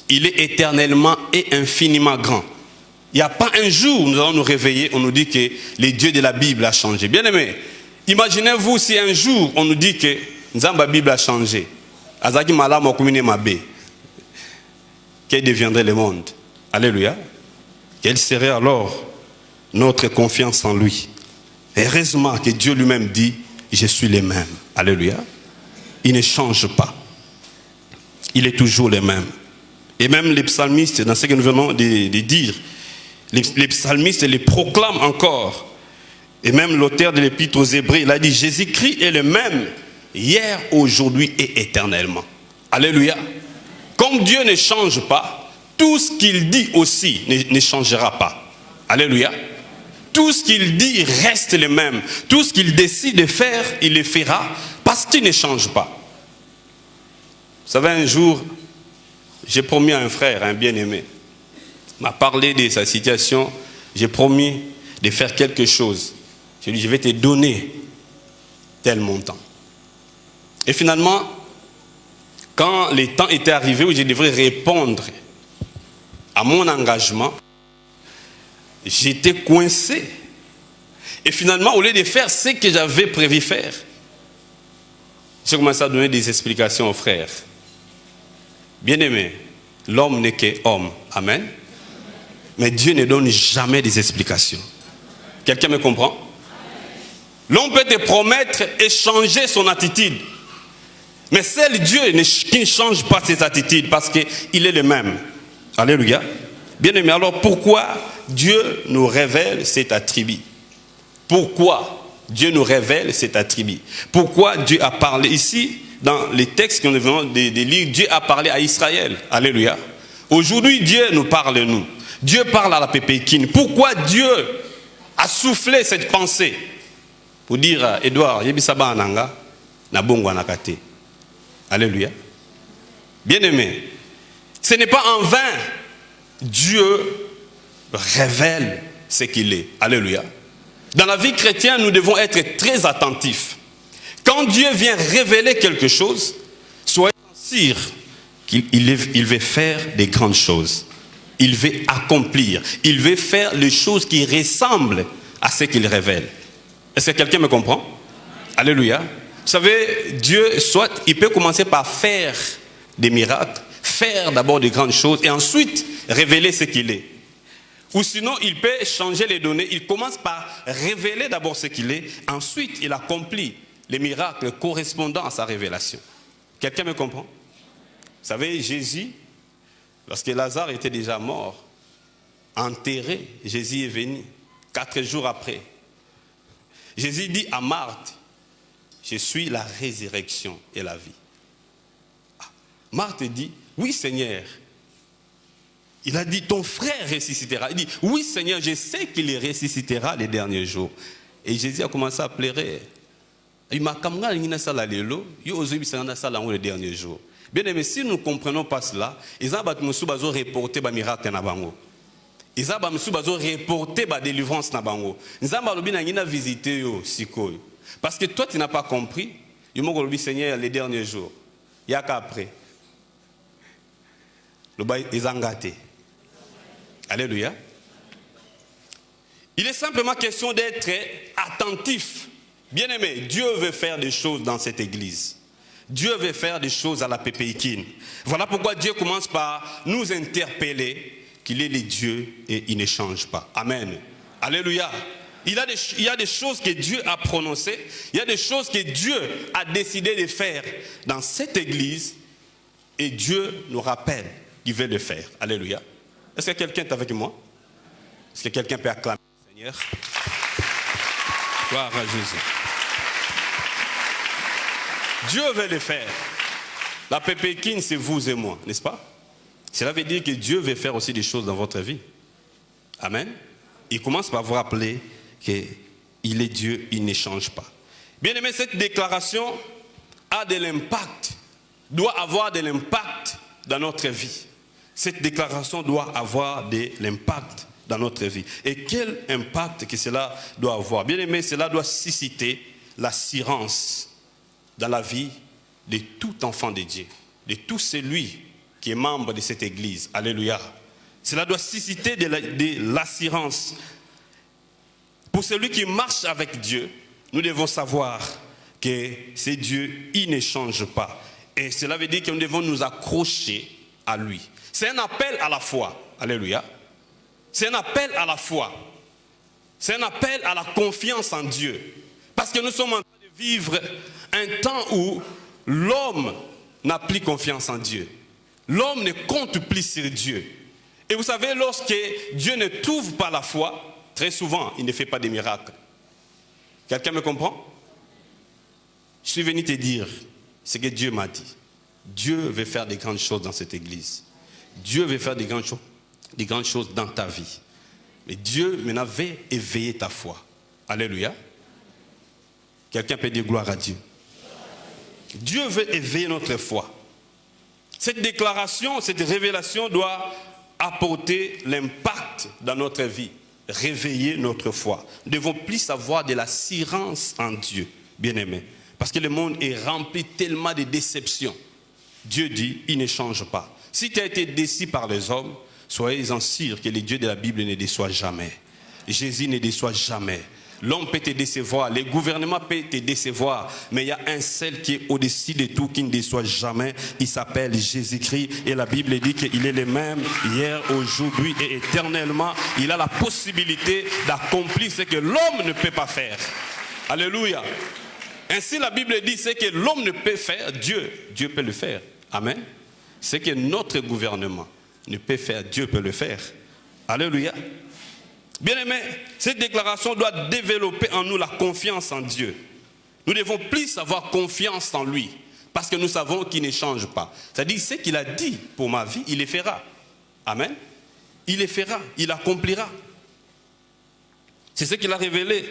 Il est éternellement et infiniment grand. Il n'y a pas un jour où nous allons nous réveiller, on nous dit que le Dieu de la Bible a changé. Bien aimé, imaginez-vous si un jour on nous dit que la Bible a changé. Quel deviendrait le monde? Alléluia. Quelle serait alors notre confiance en lui? Heureusement que Dieu lui-même dit, je suis le même. Alléluia. Il ne change pas. Il est toujours le même. Et même les psalmistes, dans ce que nous venons de dire, les psalmistes les proclament encore. Et même l'auteur de l'épître aux Hébreux, il a dit, Jésus-Christ est le même hier, aujourd'hui et éternellement. Alléluia. Comme Dieu ne change pas, tout ce qu'il dit aussi ne changera pas. Alléluia. Tout ce qu'il dit reste le même. Tout ce qu'il décide de faire, il le fera parce qu'il ne change pas. Vous savez, un jour, j'ai promis à un frère, un bien-aimé, m'a parlé de sa situation, j'ai promis de faire quelque chose. Je lui ai dit, je vais te donner tel montant. Et finalement, quand le temps était arrivé où je devrais répondre à mon engagement, j'étais coincé. Et finalement, au lieu de faire ce que j'avais prévu faire, j'ai commencé à donner des explications aux frères. Bien-aimé, l'homme n'est qu'homme. Amen. Mais Dieu ne donne jamais des explications. Quelqu'un me comprend? L'homme peut te promettre et changer son attitude. Mais c'est Dieu qui ne change pas ses attitudes parce qu'il est le même. Alléluia. Bien-aimé, alors pourquoi Dieu nous révèle cet attribut? Pourquoi Dieu nous révèle cet attribut? Pourquoi Dieu a parlé ici, dans les textes que nous venons de lire, Dieu a parlé à Israël. Alléluia. Aujourd'hui, Dieu nous parle, nous. Dieu parle à la Pépékine. Pourquoi Dieu a soufflé cette pensée? Pour dire, Edouard, Yebisaba Ananga, Nabongo Anakate. Alléluia. Bien-aimé, ce n'est pas en vain. Dieu révèle ce qu'il est. Alléluia. Dans la vie chrétienne, nous devons être très attentifs. Quand Dieu vient révéler quelque chose, soyez sûrs qu'il veut faire des grandes choses. Il veut accomplir. Il veut faire les choses qui ressemblent à ce qu'il révèle. Est-ce que quelqu'un me comprend? Alléluia. Vous savez, Dieu, soit il peut commencer par faire des miracles, faire d'abord de grandes choses et ensuite révéler ce qu'il est. Ou sinon, il peut changer les données. Il commence par révéler d'abord ce qu'il est, ensuite il accomplit les miracles correspondant à sa révélation. Quelqu'un me comprend? Vous savez, Jésus, lorsque Lazare était déjà mort, enterré, Jésus est venu 4 jours après. Jésus dit à Marthe, je suis la résurrection et la vie. Marthe dit, oui Seigneur. Il a dit, ton frère ressuscitera. Il dit, oui Seigneur, je sais qu'il ressuscitera les derniers jours. Et Jésus a commencé à pleurer. Il m'a dit, les derniers jours. Bien aimé, si nous ne comprenons pas cela, ils ont reporté les miracles. Ils ont reporté la délivrance. Ils ont visité. Parce que toi, tu n'as pas compris. Ils m'ont dit, Seigneur, les derniers jours. Il n'y a qu'après. Ils ont gâté. Alléluia. Il est simplement question d'être attentif. Bien aimé, Dieu veut faire des choses dans cette église. Dieu veut faire des choses à la Pépékine. Voilà pourquoi Dieu commence par nous interpeller qu'il est le Dieu et il ne change pas. Amen. Alléluia. Il y a des choses que Dieu a prononcées. Il y a des choses que Dieu a décidé de faire dans cette église. Et Dieu nous rappelle qui veut le faire. Alléluia. Est-ce que quelqu'un est avec moi? Est-ce que quelqu'un peut acclamer le Seigneur? Gloire à Jésus. Dieu veut le faire. La pépéquine, c'est vous et moi, n'est-ce pas? Cela veut dire que Dieu veut faire aussi des choses dans votre vie. Amen. Il commence par vous rappeler qu'il est Dieu, il ne change pas. Bien aimé, cette déclaration a de l'impact, doit avoir de l'impact dans notre vie. Cette déclaration doit avoir de l'impact dans notre vie. Et quel impact que cela doit avoir? Bien aimé, cela doit susciter l'assurance dans la vie de tout enfant de Dieu, de tout celui qui est membre de cette église. Alléluia. Cela doit susciter de l'assurance. Pour celui qui marche avec Dieu, nous devons savoir que c'est Dieu, il ne change pas. Et cela veut dire que nous devons nous accrocher à lui. C'est un appel à la foi. Alléluia. C'est un appel à la foi. C'est un appel à la confiance en Dieu. Parce que nous sommes en train de vivre un temps où l'homme n'a plus confiance en Dieu. L'homme ne compte plus sur Dieu. Et vous savez, lorsque Dieu ne trouve pas la foi, très souvent, il ne fait pas de miracles. Quelqu'un me comprend? Je suis venu te dire ce que Dieu m'a dit. Dieu veut faire des grandes choses dans cette église. Dieu veut faire des grandes choses dans ta vie. Mais Dieu maintenant veut éveiller ta foi. Alléluia. Quelqu'un peut dire gloire à Dieu. Dieu veut éveiller notre foi. Cette déclaration, cette révélation doit apporter l'impact dans notre vie. Réveiller notre foi. Nous ne devons plus avoir de l'assurance en Dieu, bien-aimés. Parce que le monde est rempli tellement de déceptions. Dieu dit, il ne change pas. Si tu as été déçu par les hommes, soyez-en sûrs que les dieux de la Bible ne déçoivent jamais. Jésus ne déçoit jamais. L'homme peut te décevoir, les gouvernements peuvent te décevoir, mais il y a un seul qui est au-dessus de tout, qui ne déçoit jamais. Il s'appelle Jésus-Christ et la Bible dit qu'il est le même hier, aujourd'hui et éternellement. Il a la possibilité d'accomplir ce que l'homme ne peut pas faire. Alléluia. Ainsi la Bible dit ce que l'homme ne peut faire, Dieu peut le faire. Amen. Ce que notre gouvernement ne peut faire, Dieu peut le faire. Alléluia. Bien-aimés, cette déclaration doit développer en nous la confiance en Dieu. Nous devons plus avoir confiance en lui, parce que nous savons qu'il ne change pas. C'est-à-dire, ce qu'il a dit pour ma vie, il le fera. Amen. Il le fera, il l'accomplira. C'est ce qu'il a révélé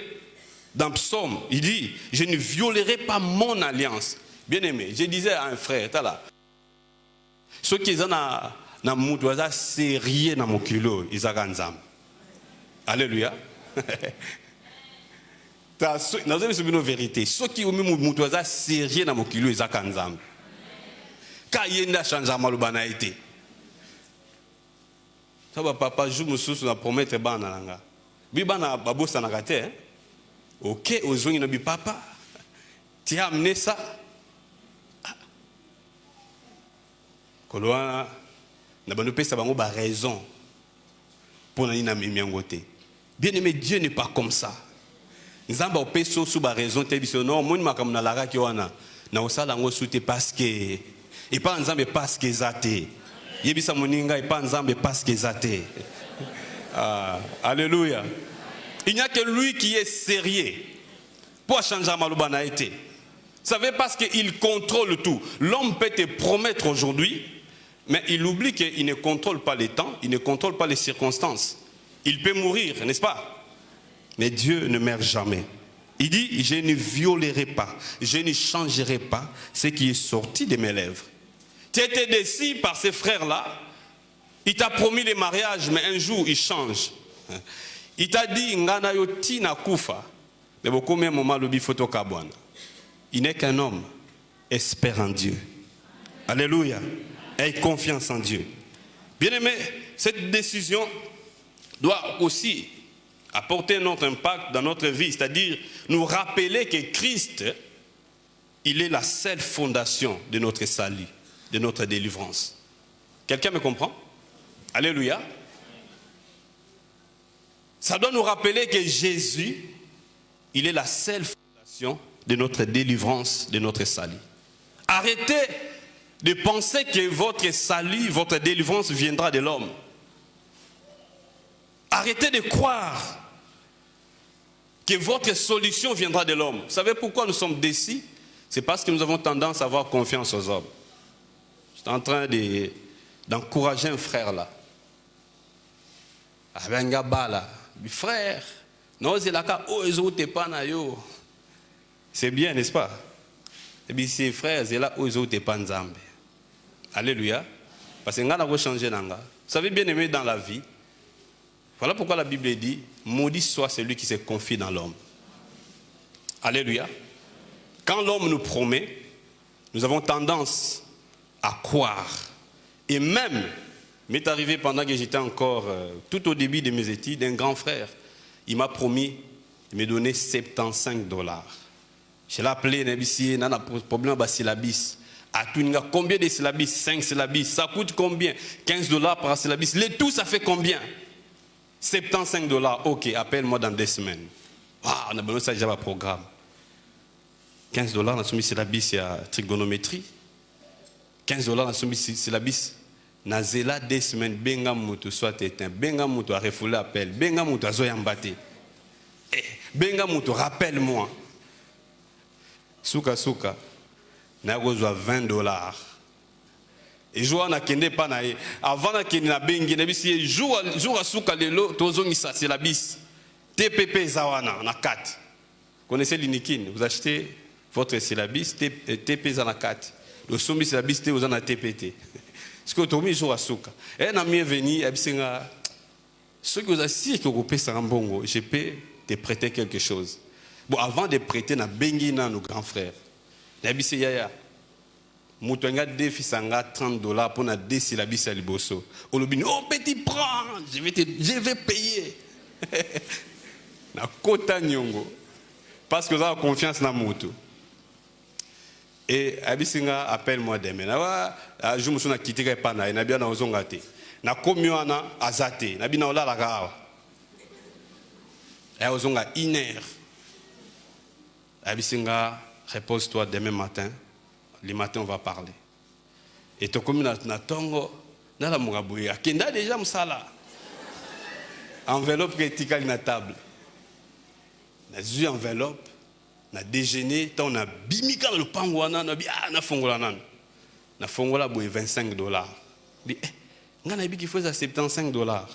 dans Psaume. Il dit, je ne violerai pas mon alliance. Bien-aimé, je disais à un frère, ceux qui sont dans mon doigt, c'est rien dans mon kilo, ils ont. Alléluia. Nous avons une vérité. Ceux qui ont mis mon doigt, c'est rien dans mon kilo, ils ont. Quand il y a un changement, le ban a été. Ça va, papa, je me suis promettre ban na langa. Biban na babo sanagate. Ok, ozongi na bi papa. Tu as amené ça. Koloana na banu pesa bango ba raison pour na ina miangote. Bien-aimé, Dieu n'est pas comme ça. Nzamba opeso sous ba raison te biso non moni makam na lara ki wana na osala ngo soute parce que et pas nzambe parce que zate. Yebisa moninga et pas nzambe parce que zate. Alléluia. Il n'y a que lui qui est sérieux pour changer Malouba n'a été. Vous savez, parce qu'il contrôle tout. L'homme peut te promettre aujourd'hui, mais il oublie qu'il ne contrôle pas les temps, il ne contrôle pas les circonstances. Il peut mourir, n'est-ce pas? Mais Dieu ne meurt jamais. Il dit, je ne violerai pas, je ne changerai pas ce qui est sorti de mes lèvres. Tu étais déçu par ces frères-là. Il t'a promis le mariage, mais un jour, il change. Il t'a dit, ngana yoti na kufa. Mais beaucoup même moment le bifoto kabwana. Il n'est qu'un homme. Espère en Dieu. Alléluia. Aie confiance en Dieu. Bien-aimé, cette décision doit aussi apporter notre impact dans notre vie. C'est-à-dire nous rappeler que Christ, il est la seule fondation de notre salut, de notre délivrance. Quelqu'un me comprend? Alléluia. Ça doit nous rappeler que Jésus, il est la seule fondation de notre délivrance, de notre salut. Arrêtez de penser que votre salut, votre délivrance viendra de l'homme. Arrêtez de croire que votre solution viendra de l'homme. Vous savez pourquoi nous sommes déçus? C'est parce que nous avons tendance à avoir confiance aux hommes. J'étais en train d'encourager un frère là. Frère, c'est bien, n'est-ce pas? Et bien, ces frères, c'est là où ils ont été pas nzambe. Alléluia. Parce que nous avons changé. Vous savez, bien aimé dans la vie, voilà pourquoi la Bible dit, maudit soit celui qui se confie dans l'homme. Alléluia. Quand l'homme nous promet, nous avons tendance à croire. Et même, m'est arrivé pendant que j'étais encore tout au début de mes études, un grand frère, il m'a promis de me donner $75. Je l'ai appelé, il y a un problème de syllabis. Combien de syllabis? 5 syllabis. Ça coûte combien? $15 par syllabis. Le tout, ça fait combien? $75. Ok, appelle-moi dans 2 semaines. Ah, on a besoin de ça déjà un programme. $15, on a soumis syllabis, il y a trigonométrie. $15, on a soumis syllabis. Nazela 2 semaines, benga mutu soit éteint, benga mutu a refoulé appel, benga mutu a zoyambate. Benga mutu, rappelle-moi. Souka souka, na gozwa $20. Et jour na kende pa na ye, avant na kende na bengi na bisi jour a souka lelo tozongisa c'est la bis. TPP zawana na 4. Connaissez l'inikin, vous achetez votre syllabis TP za na 4. Le sombi syllabis te vous en a TPT. Ce que vous avez jour à souka. Et na mieux venu abisenga ce que vous assistez que vous payez bongo, je peux te prêter quelque chose. Bon, avant de prêter na bengi na nos grands frères. Nabise yaya. Moutonga défi sanga $30 pour na 2 syllabis à liboso. Olobini, oh petit prends, je vais payer. Na kota nyongo. Parce que vous avez confiance na moutou. Et abisinga appelle-moi demain. Je me suis quitté pas na bien na ozongate. Na komioana azate. Na bina ola la gawa. Et ozonga 1 heure. Abisinga, repose-toi demain matin. Le matin, on va parler. Et tu comme na tongo, na la mugabouye. Akenda déjà msala. Enveloppe qui est na table. Na zu enveloppe. Na déjeuner, on a bimika le pangwana, na fongola nan. Na fongola boye $25. Bi ngana bi ki faut $75.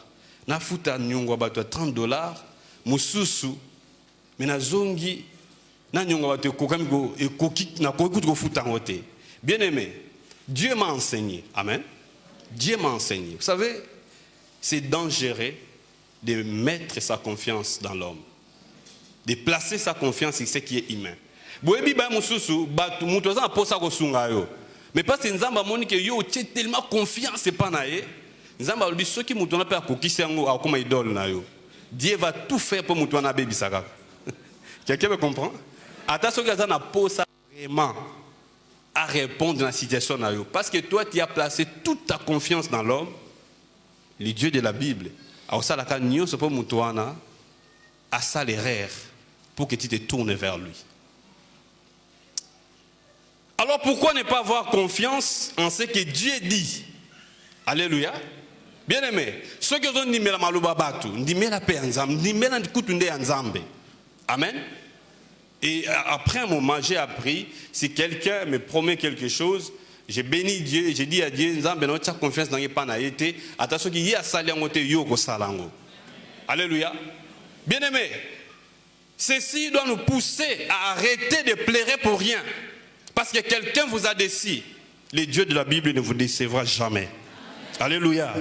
Na futa nyongo bato $30. Mususu. Mais na zongi na nyongo bato kokamigo e koki na koki ko futa ngote. Bien aimé, Dieu m'a enseigné. Amen. Dieu m'a enseigné. Vous savez, c'est dangereux de mettre sa confiance dans l'homme. De placer sa confiance sur ce qui est humain. Mais parce que Nzamba monique yo tellement confiance c'est pas naé. Nzamba lui ceux qui mutona pas kokisi yango comme idole na yo. Dieu va tout faire pour mutona baby saka. Quelqu'un me comprend? Attention que ça n'a pas ça vraiment à répondre dans la situation na yo parce que toi tu as placé toute ta confiance dans l'homme, le Dieu de la Bible. Alors ça la canyon c'est pas mutona à ça l'erreur pour que tu te tournes vers lui. Alors pourquoi ne pas avoir confiance en ce que Dieu dit? Alléluia. Bien aimé, ceux qui ont dit la malouba batu, dit la paix ensemble, dit la kutunde ensemble. Amen. Et après un moment, j'ai appris, si quelqu'un me promet quelque chose, j'ai béni Dieu et j'ai dit à Dieu, Nzambe notre confiance dans les panaïté, attention qu'il y a salé en côté yo ko salango. Alléluia. Bien aimé. Ceci doit nous pousser à arrêter de pleurer pour rien. Parce que quelqu'un vous a déçu. Le Dieu de la Bible ne vous décevra jamais. Alléluia.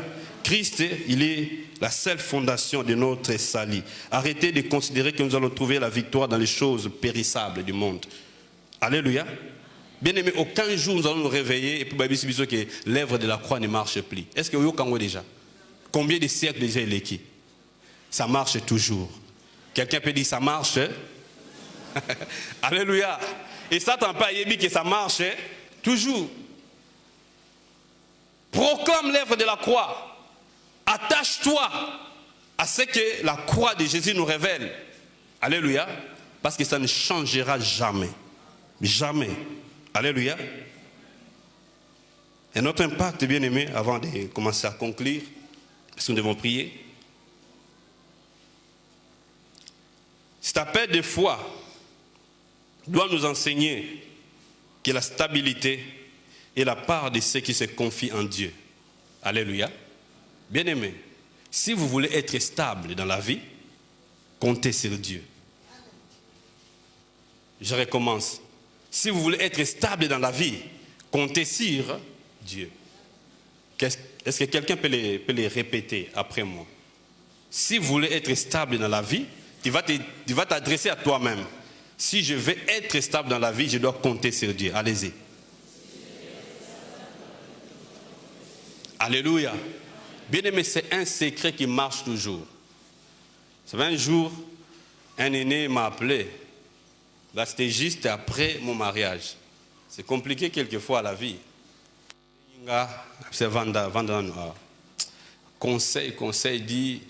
Christ, il est la seule fondation de notre salut. Arrêtez de considérer que nous allons trouver la victoire dans les choses périssables du monde. Alléluia. Bien aimé, aucun jour nous allons nous réveiller et puis que l'œuvre de la croix ne marche plus. Est-ce que vous avez déjà? Combien de siècles déjà il est qui? Ça marche toujours. Quelqu'un peut dire ça marche. Alléluia. Et ça t'en pas dit que ça marche toujours. Proclame l'œuvre de la croix. Attache-toi à ce que la croix de Jésus nous révèle. Alléluia. Parce que ça ne changera jamais. Jamais. Alléluia. Et notre impact, bien aimé, avant de commencer à conclure, parce que nous devons prier. Cet appel de foi doit nous enseigner que la stabilité est la part de ceux qui se confient en Dieu. Alléluia. Bien aimé, si vous voulez être stable dans la vie, comptez sur Dieu. Je recommence. Si vous voulez être stable dans la vie, comptez sur Dieu. Est-ce que quelqu'un peut les répéter après moi? Si vous voulez être stable dans la vie, tu vas t'adresser à toi-même. Si je veux être stable dans la vie, je dois compter sur Dieu. Allez-y. Alléluia. Bien aimé, c'est un secret qui marche toujours. C'est un jour, un aîné m'a appelé. Là, c'était juste après mon mariage. C'est compliqué quelquefois la vie. C'est conseil dit,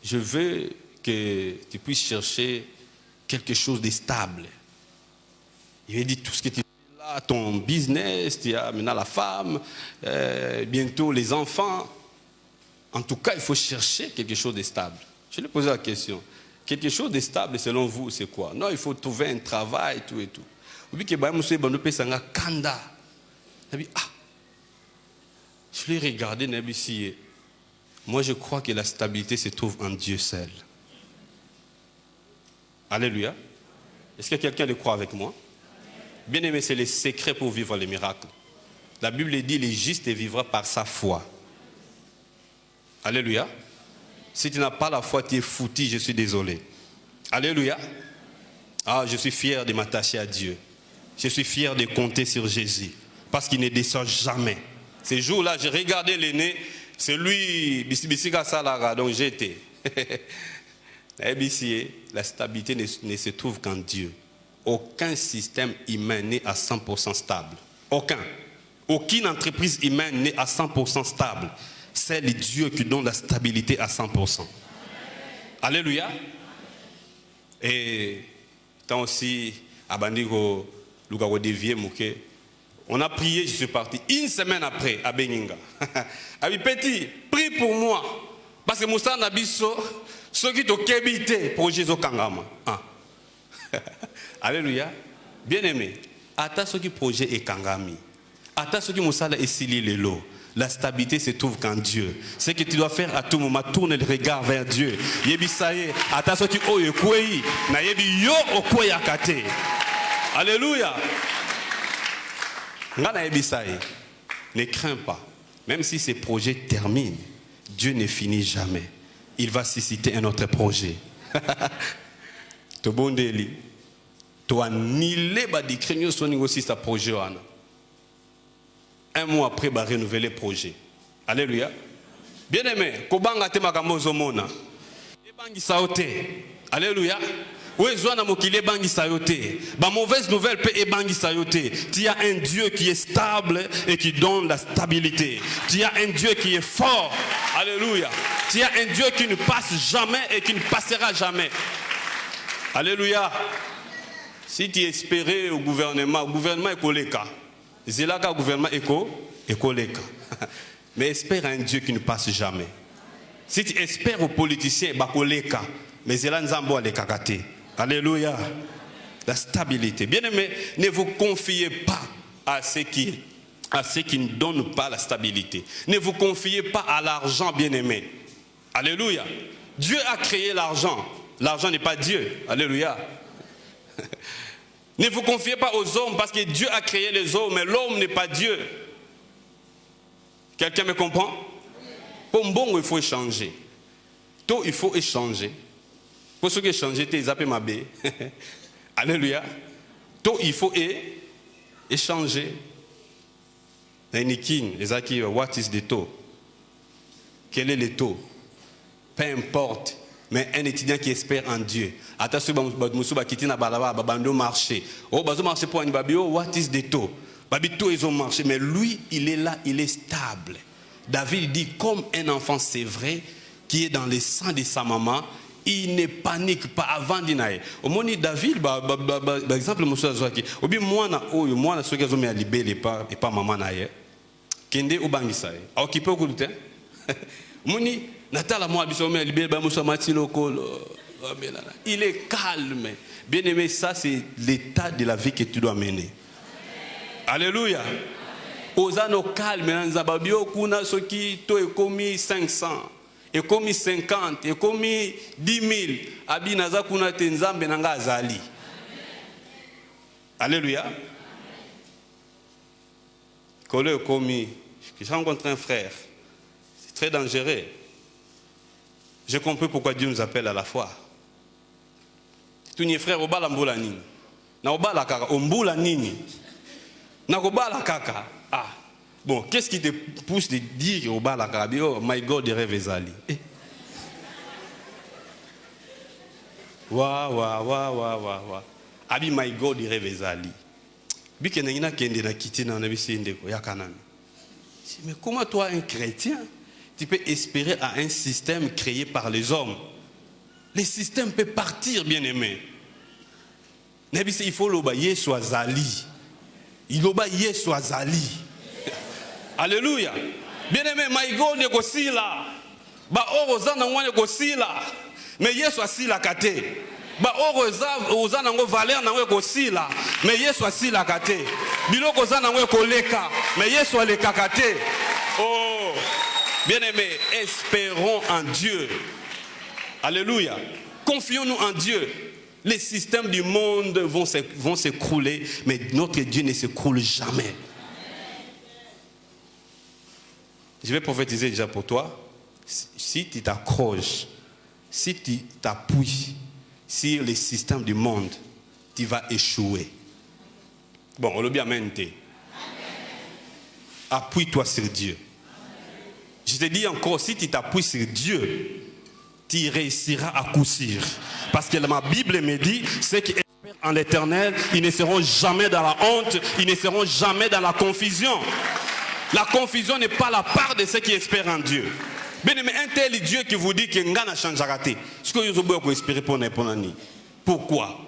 je veux que tu puisses chercher quelque chose de stable. Il m'a dit tout ce que tu fais là, ton business, tu as maintenant la femme, bientôt les enfants. En tout cas, il faut chercher quelque chose de stable. Je lui ai posé la question. Quelque chose de stable, selon vous, c'est quoi? Non, il faut trouver un travail, tout et tout. Je l'ai regardé, moi je crois que la stabilité se trouve en Dieu seul. Alléluia. Est-ce que quelqu'un le croit avec moi? Bien aimé, c'est le secret pour vivre les miracles. La Bible dit, le juste vivra par sa foi. Alléluia. Si tu n'as pas la foi, tu es foutu, je suis désolé. Alléluia. Ah, je suis fier de m'attacher à Dieu. Je suis fier de compter sur Jésus. Parce qu'il ne descend jamais. Ces jours-là, j'ai regardé l'aîné, c'est lui, donc j'étais. La stabilité ne se trouve qu'en Dieu. Aucun système humain n'est à 100% stable. Aucun. Aucune entreprise humaine n'est à 100% stable. C'est le Dieu qui donne la stabilité à 100%. Alléluia. Et tant aussi, on a prié, je suis parti. Une semaine après, à Beninga. Abi petit, prie pour moi. Parce que Moussa Nabiso, ceux qui t'ont kébité pour Jésus Kangama. Alléluia. Bien aimé. Ata ceux qui projet est Kangami. Ata ceux qui Moussa est sili le lot. La stabilité se trouve qu'en Dieu. Ce que tu dois faire à tout moment, tourne le regard vers Dieu. Yebisaye, ata ceux qui oye kwei, na yebi yo okwei akate. Alléluia. Ne crains pas. Même si ces projets terminent, Dieu ne finit jamais. Il va susciter un autre projet. Tobondeli. Toi, nilé ba di craigno son aussi sa projet. Un mois après, va renouveler le projet. Alléluia. Bien aimé, kobanga te makamozo mona. Ebangi saote. Alléluia. Ba mauvaise nouvelle peut ébangi sayote. Tu as un Dieu qui est stable et qui donne la stabilité. Tu as un Dieu qui est fort. Alléluia. Tu as un Dieu qui ne passe jamais et qui ne passera jamais. Alléluia. Si tu espérais au gouvernement est koleka. Zelaka gouvernement est koleka. Mais espère un Dieu qui ne passe jamais. Si tu espères aux politiciens, bakoleka. Mais Zela nzambo ale kakate. Alléluia. La stabilité. Bien aimé, ne vous confiez pas à ceux qui ne donnent pas la stabilité. Ne vous confiez pas à l'argent, bien aimé. Alléluia. Dieu a créé l'argent. L'argent n'est pas Dieu. Alléluia. Ne vous confiez pas aux hommes parce que Dieu a créé les hommes, mais l'homme n'est pas Dieu. Quelqu'un me comprend? Pour bon, il faut échanger. Tout, il faut échanger. Pour ceux qui échangent, ils appellent ma bé. Alléluia. Tout, il faut échanger. What is the taux? Quel est le taux? Peu importe. Mais un étudiant qui espère en Dieu. Attention, marché. Oh, marché pour un babio. What is the taux? Babito, ils ont marché. Mais lui, il est là, il est stable. David dit, comme un enfant, c'est vrai, qui est dans le sang de sa maman, il ne panique pas avant d'inaïe. Au moment David, par exemple, monsieur Azouaki, ou bien moi, ceux qui ont mis à libérer et pas maman naïe. kende obangisa ye occupé okulu te moni natala moi biso mais libé ba muso mati lokolo il est calme. Bien aimé, ça c'est l'état de la vie que tu dois mener. Alléluia. Osano calme nzababio kuna soki to ekomi 500 ekomi 50 ekomi 10 000 abi naza kuna te nzambe nanga azali. Alléluia. Quand j'ai rencontré un frère, c'est très dangereux. J'ai compris pourquoi Dieu nous appelle à la foi. Tous les frères obala mbola nini. Na obala kaka ombola nini. Na obala kaka. Ah. Bon, qu'est-ce qui te pousse de dire obala kaka? Oh my God, des rêves ezali. Wa. Abi my God, des rêves ezali. Bike nengina kende na kiti na bisi ndeko ya kanani. Mais comment toi un chrétien tu peux espérer à un système créé par les hommes? Les systèmes peuvent partir, bien aimé. Il faut l'obayer soit zali. Il obaye soit zali. Alléluia. Bien aimé, my God ne gosi là. Ba orozana ngwane gosi là. Mais yesu asila kate. Ba orozana ngo valeur na ngwe gosi là. Mais yesu asila kate. Biloko zana ngwe koleka. Mais yesu aleka kate. Oh. Bien-aimés, espérons en Dieu. Alléluia. Confions-nous en Dieu. Les systèmes du monde vont s'écrouler, mais notre Dieu ne s'écroule jamais. Je vais prophétiser déjà pour toi. Si tu t'accroches, si tu t'appuies sur les systèmes du monde, tu vas échouer. Bon, on le bien mente. Appuie-toi sur Dieu. Je te dis encore, si tu t'appuies sur Dieu, tu réussiras à coup sûr. Parce que ma Bible me dit, ceux qui espèrent en l'Éternel, ils ne seront jamais dans la honte, ils ne seront jamais dans la confusion. La confusion n'est pas la part de ceux qui espèrent en Dieu. Bien aimé, un tel Dieu qui vous dit que Ngana change raté. Ce que vous avez espéré pour Népolani. Pourquoi?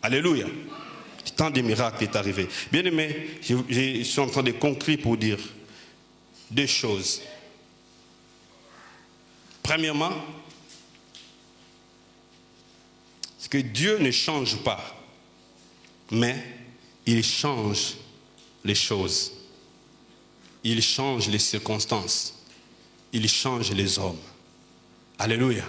Alléluia. Tant de miracles est arrivé. Bien aimé, je suis en train de conclure pour dire deux choses. Premièrement, c'est que Dieu ne change pas, mais il change les choses. Il change les circonstances. Il change les hommes. Alléluia.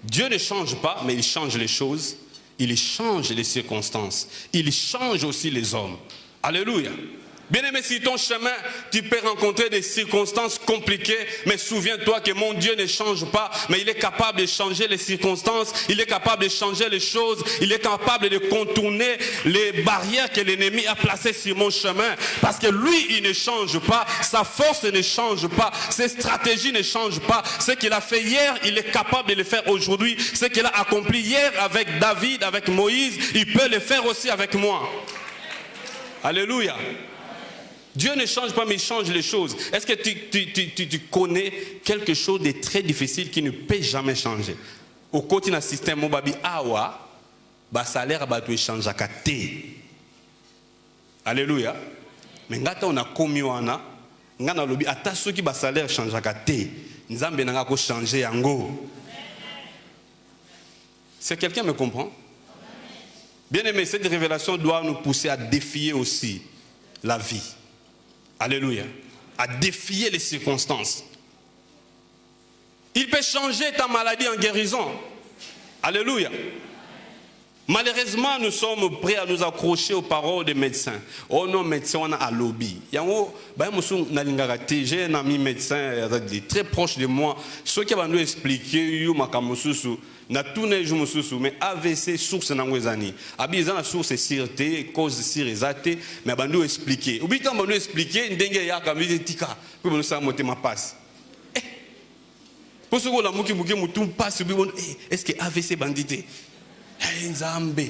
Dieu ne change pas, mais il change les choses. Il change les circonstances. Il change aussi les hommes. Alléluia. Bien-aimé, si ton chemin, tu peux rencontrer des circonstances compliquées, mais souviens-toi que mon Dieu ne change pas, mais il est capable de changer les circonstances, il est capable de changer les choses, il est capable de contourner les barrières que l'ennemi a placées sur mon chemin, parce que lui, il ne change pas, sa force ne change pas, ses stratégies ne changent pas, ce qu'il a fait hier, il est capable de le faire aujourd'hui, ce qu'il a accompli hier avec David, avec Moïse, il peut le faire aussi avec moi. Alléluia. Dieu ne change pas, mais il change les choses. Est-ce que tu connais quelque chose de très difficile qui ne peut jamais changer? Au côté d'un système, on va dire, awa, ba salaire va tout changer à côté. Alléluia. Mais quand on a commis wana, on a lobby, ata ceux qui ba salaire change à côté. Nzambe nanga ko changer yango. C'est quelqu'un me comprend? Bien aimé, cette révélation doit nous pousser à défier aussi la vie. Alléluia. À défier les circonstances. Il peut changer ta maladie en guérison. Alléluia. Malheureusement, nous sommes prêts à nous accrocher aux paroles des médecins. Oh non, médecin, on a un lobby. J'ai un ami médecin très proche de moi. Ceux qui vont nous expliquer, na tous les jours mais AVC source nangwezani abizana source sûreté cause sirizate mais bandu expliquer ubita bandu expliquer ndenge ya kamili tika pour nous ça monter ma passe pour ce que la muki mutum passe est-ce que AVC bandité nzambe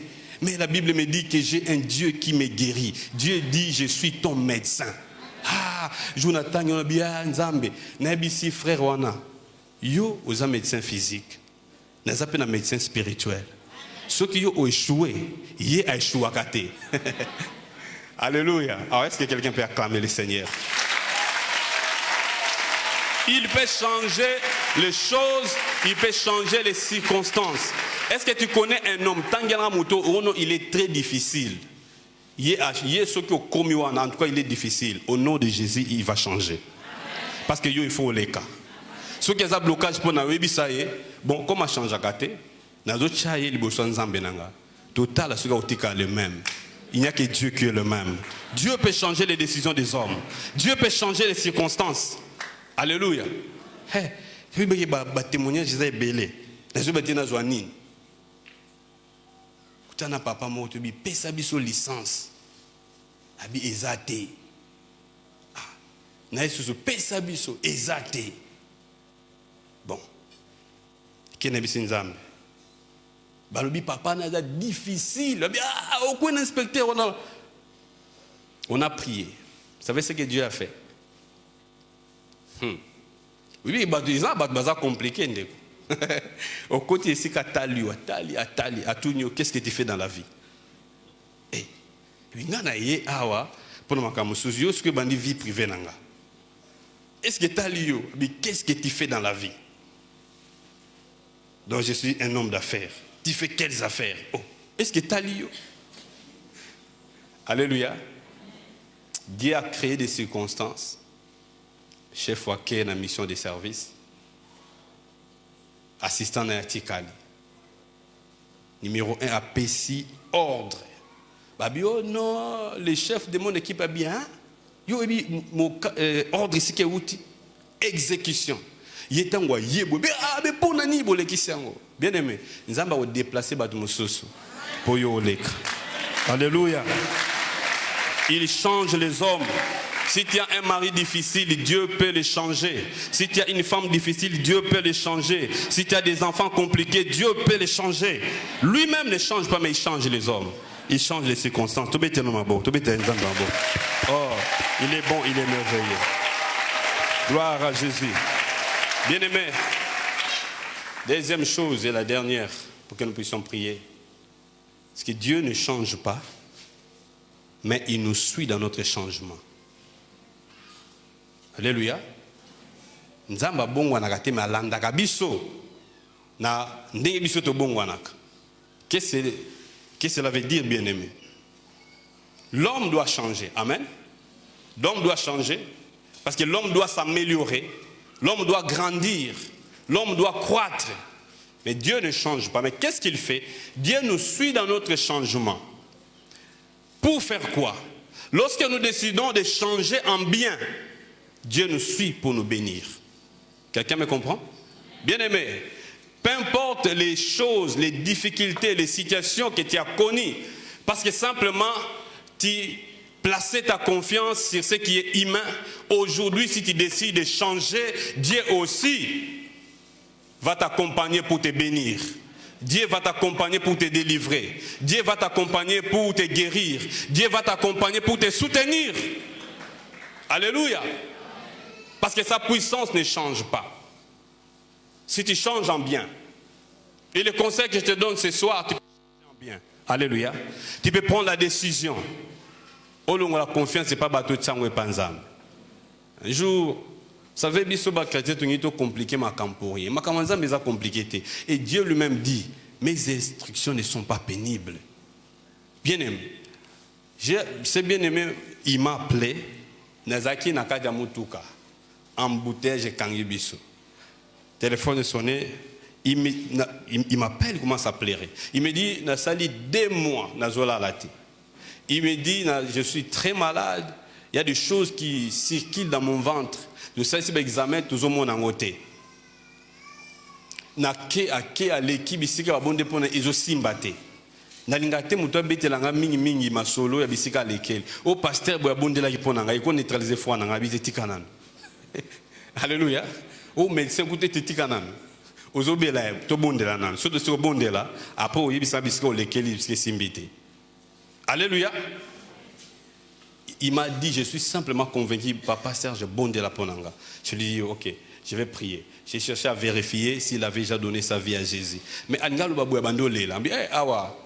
mais la Bible me dit que j'ai un Dieu qui me guérit. Dieu dit je suis ton médecin. Ah Jonathan on bien nzambe na bisi frère wana yo aux médecins physiques. Nous appelons un médecin spirituel. Ceux qui ont échoué, ils ont échoué à côté. Alléluia. Alors, est-ce que quelqu'un peut acclamer le Seigneur? Il peut changer les choses, il peut changer les circonstances. Est-ce que tu connais un homme, il est très difficile. Il est ce que comme en tout cas il est difficile. Au nom de Jésus, il va changer. Parce que il faut les cas. Ce qui est un blocage pour nous, ça y est. Bon, comment changer à gâter? Nous autres chahier les besoins d'Ambenanga. Total, ce qui est le même. Il n'y a que Dieu qui est le même. Dieu peut changer les décisions des hommes. Dieu peut changer les circonstances. Alléluia. Hey, je vais vous témoigner, je vais belé. Je vais vous dire Zoanine. Quand on a papa mort, tu dis, paie sa licence. Abi exaté. Ah, na yesu paie sa biso exaté. Bon. Qu'est-ce que c'est Nzambe? Balobi papa n'a difficile. Ah, aucun inspecteur on a prié. Vous savez ce que Dieu a fait? Oui, c'est compliqué. Au côté ici, qu'est-ce que tu fais dans la vie? Eh, est-ce que tu vie privée? Est-ce que qu'est-ce que tu fais dans la vie? Donc je suis un homme d'affaires. Tu fais quelles affaires? Oh, est-ce que tu as lié? Alléluia. Dieu a créé des circonstances. Chef Wake dans la mission de service. Assistant à Tikali. Numéro 1 à PCI, ordre. Babi, oh non, le chef de mon équipe a bien. Yo, ordre ici qui est outil. Exécution. Il est en mais pour nani bien aimé, nous allons déplacer pour yo lek. Alléluia. Il change les hommes. Si tu as un mari difficile, Dieu peut les changer. Si tu as une femme difficile, Dieu peut les changer. Si tu as des enfants compliqués, Dieu peut les changer. Lui-même ne change pas, mais il change les hommes. Il change les circonstances. Oh, il est bon, il est merveilleux. Gloire à Jésus. Bien-aimé, deuxième chose et la dernière, pour que nous puissions prier, c'est que Dieu ne change pas, mais il nous suit dans notre changement. Alléluia. Nzamba bongwana te mais landaka biso na ndenge biso to bongwanaka. Qu'est-ce que cela veut dire, bien-aimé? L'homme doit changer. Amen. L'homme doit changer parce que l'homme doit s'améliorer. L'homme doit grandir. L'homme doit croître. Mais Dieu ne change pas. Mais qu'est-ce qu'il fait? Dieu nous suit dans notre changement. Pour faire quoi? Lorsque nous décidons de changer en bien, Dieu nous suit pour nous bénir. Quelqu'un me comprend? Bien-aimé, peu importe les choses, les difficultés, les situations que tu as connues, parce que simplement tu plaçais ta confiance sur ce qui est humain, aujourd'hui si tu décides de changer, Dieu aussi va t'accompagner pour te bénir. Dieu va t'accompagner pour te délivrer. Dieu va t'accompagner pour te guérir. Dieu va t'accompagner pour te soutenir. Alléluia. Parce que sa puissance ne change pas. Si tu changes en bien. Et le conseil que je te donne ce soir, tu peux changer en bien. Alléluia. Tu peux prendre la décision. Oh, la confiance, ce n'est pas bateau de sang et panzam. Un jour, vous savez, bisoba chrétien, tu es compliqué, ma camporie. Ma camanzam est compliqué. Et Dieu lui-même dit, mes instructions ne sont pas pénibles. Bien aimé. C'est bien aimé, il m'a appelé. Nazaki Nakaja Mutuka. Embouteillage et Kangibiso. Téléphone sonné, il m'appelle, comment ça plairait. Il me dit, Nasali 2 mois, Nazola Lati. Il me dit, je suis très malade, il y a des choses qui circulent dans mon ventre. Je sais si l'examen, tout le monde en côté. À l'équipe ici, qui va bon dépendre, ils ont simbaté. Nalingate muto betelanga mingi masolo ya bisika lekel. O pasteur boya bondela ki ponanga, il ko neutraliser foi nanga bizeti kanan. Alléluia. Oh, mais c'est écouté titikanan. Ozobela to bondela nan. Surtout sur bondela, après o yebisa bisika lekel bisika simbité. Alléluia. Il m'a dit, je suis simplement convaincu, papa Serge bondela ponanga. Je lui ai dit, ok, je vais prier. J'ai cherché à vérifier s'il avait déjà donné sa vie à Jésus. Mais Angalo babou abandonné là. Eh awa.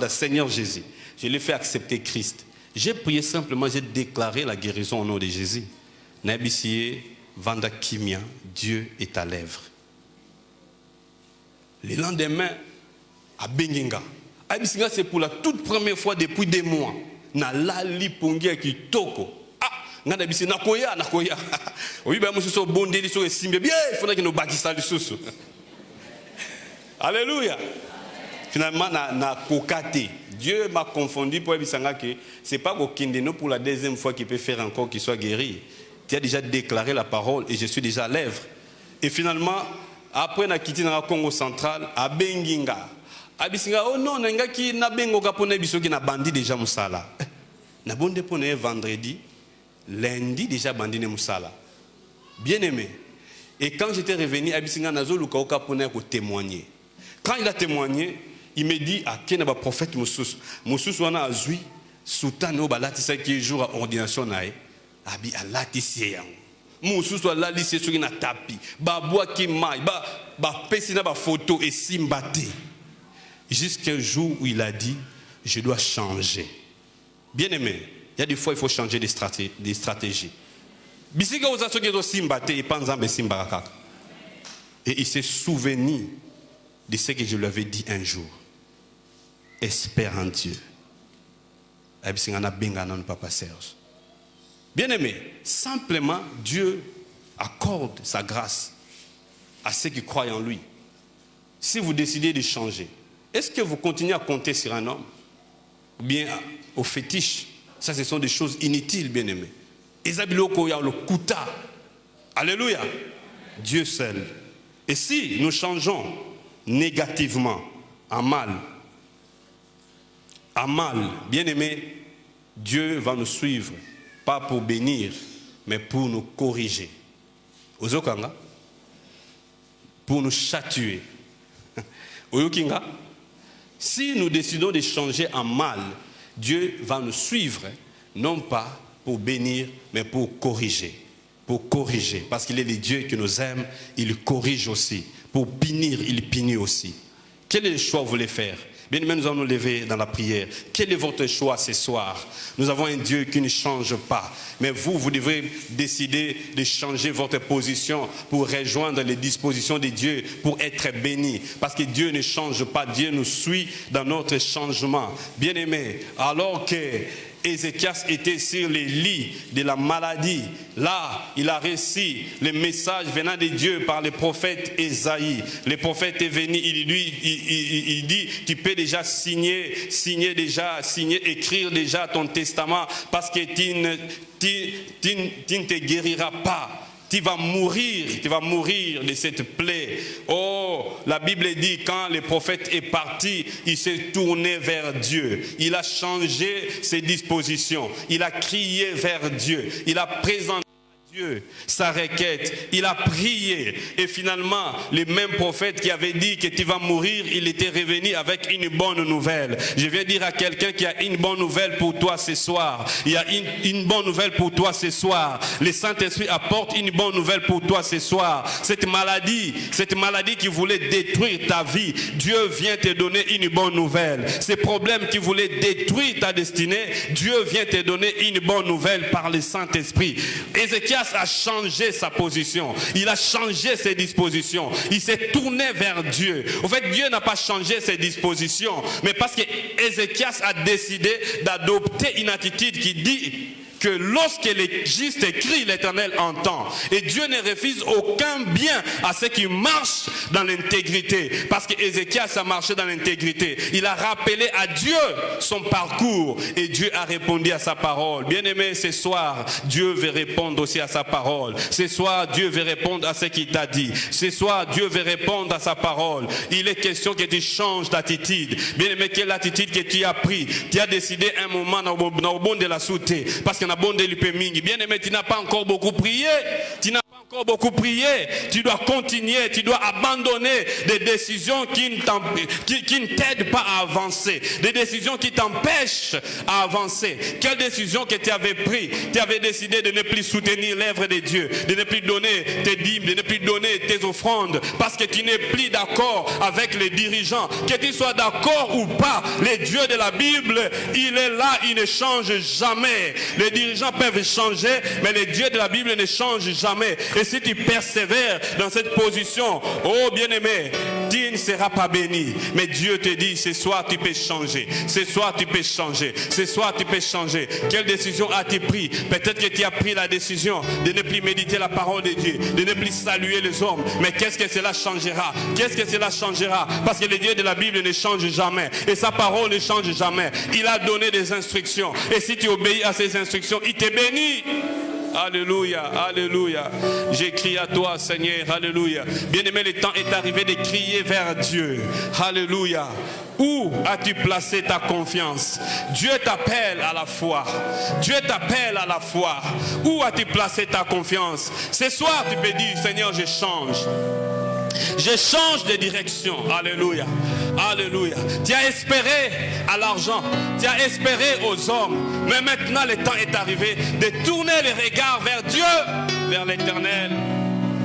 Seigneur Jésus, je l'ai fait accepter Christ. J'ai prié simplement, j'ai déclaré la guérison au nom de Jésus. Vanda Kimia, Dieu est à lèvres. Le lendemain, à Benginga. Abisinga, c'est pour la toute première fois depuis des mois. Na lali pongia ki toko. Ah, ngana bisi nakoya. Oui, ben monsieur so bondeli so simbe bien, il faudrait que nous bâtissions le sous. Alléluia. Finalement, na kokate. Dieu m'a confondu pour Abisanga que c'est pas Kokindeno pour la deuxième fois qu'il peut faire encore qu'il soit guéri. Tu as déjà déclaré la parole et je suis déjà à lèvres. Et finalement, après na quitté dans le Congo central, à Benginga. Abisinga, oh non, n'enga ki na bengo kapone biso ki na bandi déjà musala. Na bonde pone vendredi, lundi déjà bandi ne musala. Bien aimé. Et quand j'étais revenu, Abisinga nazo luka oka pone ko témoigner. Quand il a témoigné, il me dit à quel prophète Moussous. Moussous wana azui sultan o balati sa ki jour à ordination nae. Abi alati seyang. Moussous wala lycée sur na tapi. Ba bois ki mai, ba pesi na ba photo et simbate. Jusqu'un jour où il a dit, je dois changer. Bien aimé, il y a des fois il faut changer des stratégies. Et il s'est souvenu de ce que je lui avais dit un jour. Espère en Dieu. Bien aimé, simplement Dieu accorde sa grâce à ceux qui croient en lui. Si vous décidez de changer, est-ce que vous continuez à compter sur un homme? Ou bien au fétiche? Ça, ce sont des choses inutiles, bien aimés. Alléluia. Dieu seul. Et si nous changeons négativement en mal, bien aimé, Dieu va nous suivre, pas pour bénir, mais pour nous corriger. Ozokanga? Pour nous châtier. Oyokinga? Si nous décidons de changer en mal, Dieu va nous suivre, non pas pour bénir, mais pour corriger. Pour corriger. Parce qu'il est le Dieu qui nous aime, il corrige aussi. Pour punir, il punit aussi. Quel est le choix que vous voulez faire? Bien aimé, nous allons nous lever dans la prière. Quel est votre choix ce soir? Nous avons un Dieu qui ne change pas. Mais vous devez décider de changer votre position pour rejoindre les dispositions de Dieu, pour être béni. Parce que Dieu ne change pas. Dieu nous suit dans notre changement. Bien aimé, alors que Ézéchias était sur les lits de la maladie. Là, il a reçu le message venant de Dieu par le prophète Ésaïe. Le prophète est venu, il dit, tu peux déjà écrire déjà ton testament parce que tu ne te guériras pas. Tu vas mourir de cette plaie. Oh, la Bible dit, quand le prophète est parti, il s'est tourné vers Dieu. Il a changé ses dispositions. Il a crié vers Dieu. Il a présenté Dieu sa requête, il a prié et finalement le même prophète qui avait dit que tu vas mourir, il était revenu avec une bonne nouvelle. Je viens dire à quelqu'un qui a une bonne nouvelle pour toi ce soir. Il y a une bonne nouvelle pour toi ce soir. Le Saint-Esprit apporte une bonne nouvelle pour toi ce soir. Cette maladie qui voulait détruire ta vie, Dieu vient te donner une bonne nouvelle. Ces problèmes qui voulaient détruire ta destinée, Dieu vient te donner une bonne nouvelle par le Saint-Esprit. Ézéchias a changé sa position, il a changé ses dispositions, il s'est tourné vers Dieu. En fait, Dieu n'a pas changé ses dispositions, mais parce que Ézéchias a décidé d'adopter une attitude qui dit que lorsque les justes crient, l'Éternel entend. Et Dieu ne refuse aucun bien à ceux qui marchent dans l'intégrité. Parce que Ézéchias a marché dans l'intégrité. Il a rappelé à Dieu son parcours. Et Dieu a répondu à sa parole. Bien-aimé, ce soir, Dieu veut répondre aussi à sa parole. Ce soir, Dieu veut répondre à ce qu'il t'a dit. Ce soir, Dieu veut répondre à sa parole. Il est question que tu changes d'attitude. Bien-aimé, quelle attitude que tu as pris? Tu as décidé un moment dans le bon de la souté. Parce que bien aimé, tu n'as pas encore beaucoup prié, tu n'as pas encore beaucoup prier, tu dois continuer, tu dois abandonner des décisions qui ne t'aident pas à avancer, des décisions qui t'empêchent à avancer. Quelle décision que tu avais prise? Tu avais décidé de ne plus soutenir l'œuvre de Dieu, de ne plus donner tes dîmes, de ne plus donner tes offrandes, parce que tu n'es plus d'accord avec les dirigeants. Que tu sois d'accord ou pas, les dieux de la Bible, il est là, il ne change jamais. Les dirigeants peuvent changer, mais les dieux de la Bible ne changent jamais. Et si tu persévères dans cette position, oh bien-aimé, tu ne seras pas béni. Mais Dieu te dit, ce soir tu peux changer. Ce soir tu peux changer. Ce soir tu peux changer. Quelle décision as-tu pris? Peut-être que tu as pris la décision de ne plus méditer la parole de Dieu, de ne plus saluer les hommes. Mais qu'est-ce que cela changera? Qu'est-ce que cela changera? Parce que le Dieu de la Bible ne change jamais. Et sa parole ne change jamais. Il a donné des instructions. Et si tu obéis à ces instructions, il te bénit. Alléluia, alléluia. J'écris à toi, Seigneur, alléluia. Bien-aimé, le temps est arrivé de crier vers Dieu. Alléluia. Où as-tu placé ta confiance? Dieu t'appelle à la foi. Dieu t'appelle à la foi. Où as-tu placé ta confiance? Ce soir, tu peux dire, Seigneur, je change. Je change de direction. Alléluia. Alléluia. Tu as espéré à l'argent. Tu as espéré aux hommes. Mais maintenant le temps est arrivé de tourner les regards vers Dieu, vers l'Éternel.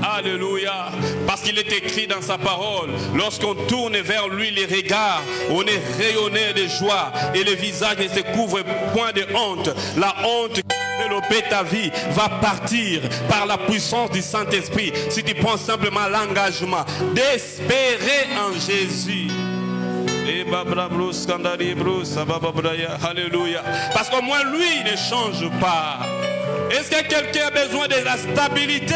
Alléluia. Parce qu'il est écrit dans sa parole, lorsqu'on tourne vers lui les regards, on est rayonné de joie et le visage ne se couvre point de honte. La honte qui développait ta vie va partir par la puissance du Saint-Esprit si tu prends simplement l'engagement d'espérer en Jésus. Alléluia. Parce qu'au moins lui ne change pas. Est-ce que quelqu'un a besoin de la stabilité?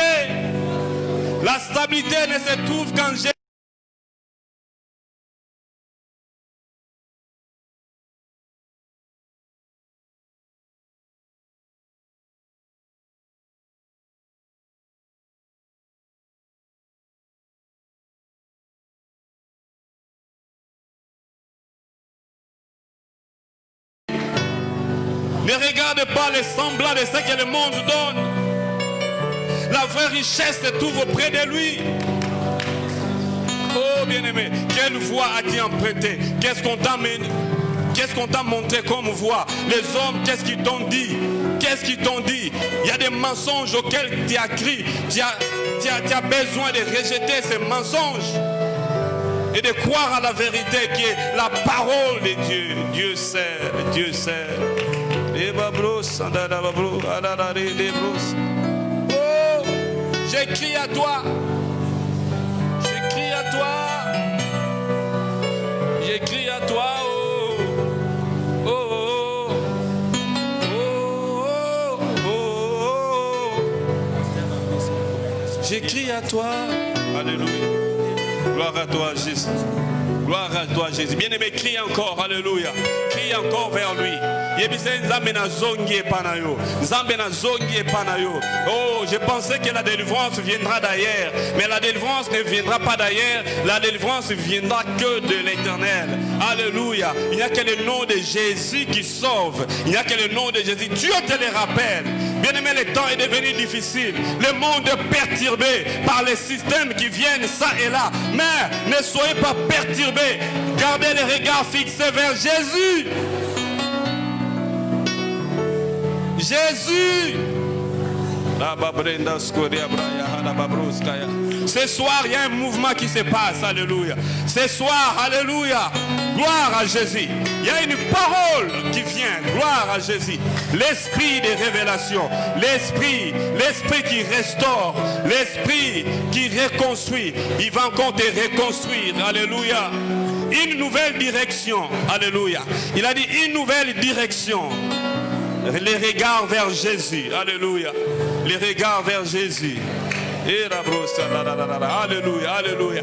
La stabilité ne se trouve qu'en Jésus. Ne regarde pas les semblants de ce que le monde donne. La vraie richesse se trouve auprès de lui. Oh bien-aimé, quelle voie as-tu emprunté? Qu'est-ce qu'on t'a mené? Qu'est-ce qu'on t'a montré comme voie? Les hommes, qu'est-ce qu'ils t'ont dit? Qu'est-ce qu'ils t'ont dit? Il y a des mensonges auxquels tu as crié. Tu as besoin de rejeter ces mensonges et de croire à la vérité qui est la parole de Dieu. Dieu sait, Dieu sait. Oh, j'écris à toi. J'écris à toi. J'écris à toi. Oh, oh, oh, oh, oh. J'écris à toi. Alléluia. Gloire à toi, Jésus. Gloire à toi, Jésus. Bien-aimé, crie encore. Alléluia. Crie encore vers lui. Oh, je pensais que la délivrance viendra d'ailleurs. Mais la délivrance ne viendra pas d'ailleurs. La délivrance viendra que de l'Éternel. Alléluia. Il n'y a que le nom de Jésus qui sauve. Il n'y a que le nom de Jésus. Dieu te le rappelle. Bien-aimé, le temps est devenu difficile. Le monde est perturbé par les systèmes qui viennent ça et là. Mais ne soyez pas perturbés. Gardez les regards fixés vers Jésus. Jésus. Ce soir, il y a un mouvement qui se passe. Alléluia. Ce soir, alléluia. Gloire à Jésus. Il y a une parole qui vient. Gloire à Jésus. L'esprit de révélation. L'esprit qui restaure. L'esprit qui reconstruit. Il va encore te reconstruire. Alléluia. Une nouvelle direction. Alléluia. Il a dit une nouvelle direction. Les regards vers Jésus. Alléluia. Les regards vers Jésus. Alléluia. Alléluia.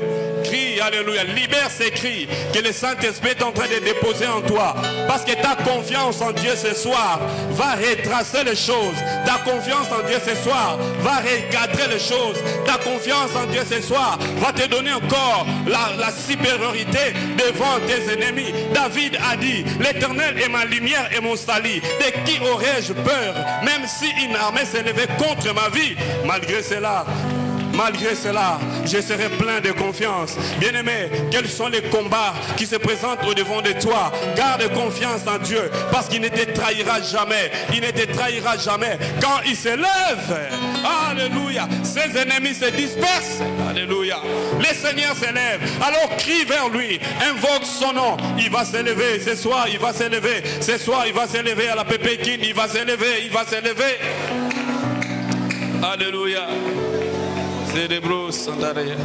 cris, alléluia, libère ces cris que le Saint-Esprit est en train de déposer en toi. Parce que ta confiance en Dieu ce soir va retracer les choses. Ta confiance en Dieu ce soir va recadrer les choses. Ta confiance en Dieu ce soir va te donner encore la supériorité devant tes ennemis. David a dit, l'Éternel est ma lumière et mon salut. De qui aurais-je peur, même si une armée s'élevait contre ma vie? Malgré cela, je serai plein de confiance. Bien-aimé, quels sont les combats qui se présentent au devant de toi? Garde confiance en Dieu, parce qu'il ne te trahira jamais. Il ne te trahira jamais. Quand il se lève, alléluia, ses ennemis se dispersent. Alléluia. Le Seigneur s'élève. Alors crie vers lui, invoque son nom. Il va s'élever ce soir, il va s'élever. Ce soir, il va s'élever à la Pépékine. Il va s'élever, il va s'élever. Alléluia. Célébros sandaria.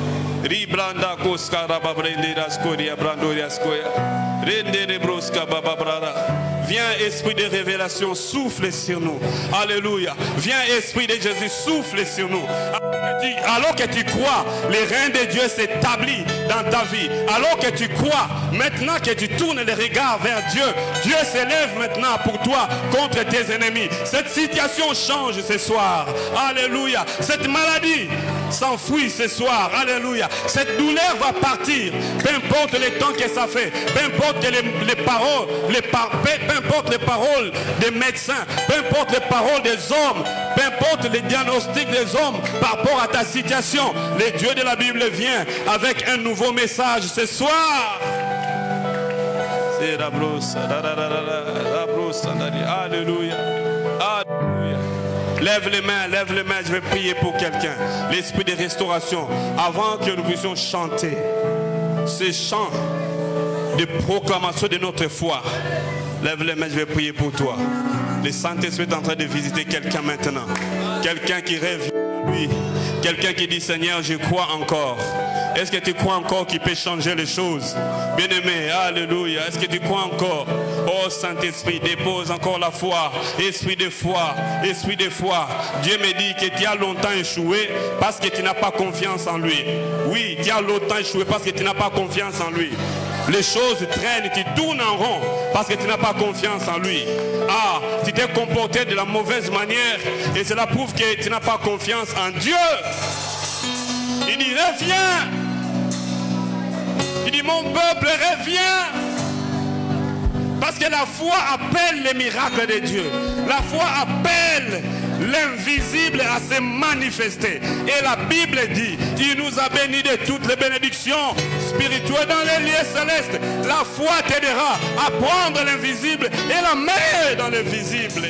Ribranda koskara babrendira skoria brandoria skoya. Rendere broska bababrara. Viens esprit de révélation, souffle sur nous. Alléluia. Viens esprit de Jésus, souffle sur nous. Alors que tu crois, les reins de Dieu s'établissent dans ta vie. Alors que tu crois, maintenant que tu tournes les regards vers Dieu, Dieu s'élève maintenant pour toi contre tes ennemis. Cette situation change ce soir. Alléluia. Cette maladie s'enfuit ce soir. Alléluia. Cette douleur va partir. Peu importe le temps que ça fait. Peu importe les paroles, peu importe les paroles des médecins. Peu importe les paroles des hommes. Peu importe les diagnostics des hommes par rapport à ta situation. Le Dieu de la Bible vient avec un nouveau message ce soir. C'est la brosse. Alléluia. Alléluia. Lève les mains, je vais prier pour quelqu'un. L'esprit de restauration, avant que nous puissions chanter ces chants de proclamation de notre foi. Lève les mains, je vais prier pour toi. Le Saint-Esprit est en train de visiter quelqu'un maintenant. Quelqu'un qui rêve lui. Quelqu'un qui dit, Seigneur, je crois encore. Est-ce que tu crois encore qu'il peut changer les choses? Bien-aimé, alléluia. Est-ce que tu crois encore? Oh Saint-Esprit, dépose encore la foi. Esprit de foi, esprit de foi. Dieu me dit que tu as longtemps échoué parce que tu n'as pas confiance en lui. Oui, tu as longtemps échoué parce que tu n'as pas confiance en lui. Les choses traînent, tu tournes en rond parce que tu n'as pas confiance en lui. Ah, tu t'es comporté de la mauvaise manière et cela prouve que tu n'as pas confiance en Dieu. Il dit, reviens. Il dit, mon peuple, reviens. Parce que la foi appelle les miracles de Dieu. La foi appelle l'invisible à se manifester. Et la Bible dit, il nous a bénis de toutes les bénédictions spirituelles dans les lieux célestes. La foi t'aidera à prendre l'invisible et la mettre dans le visible.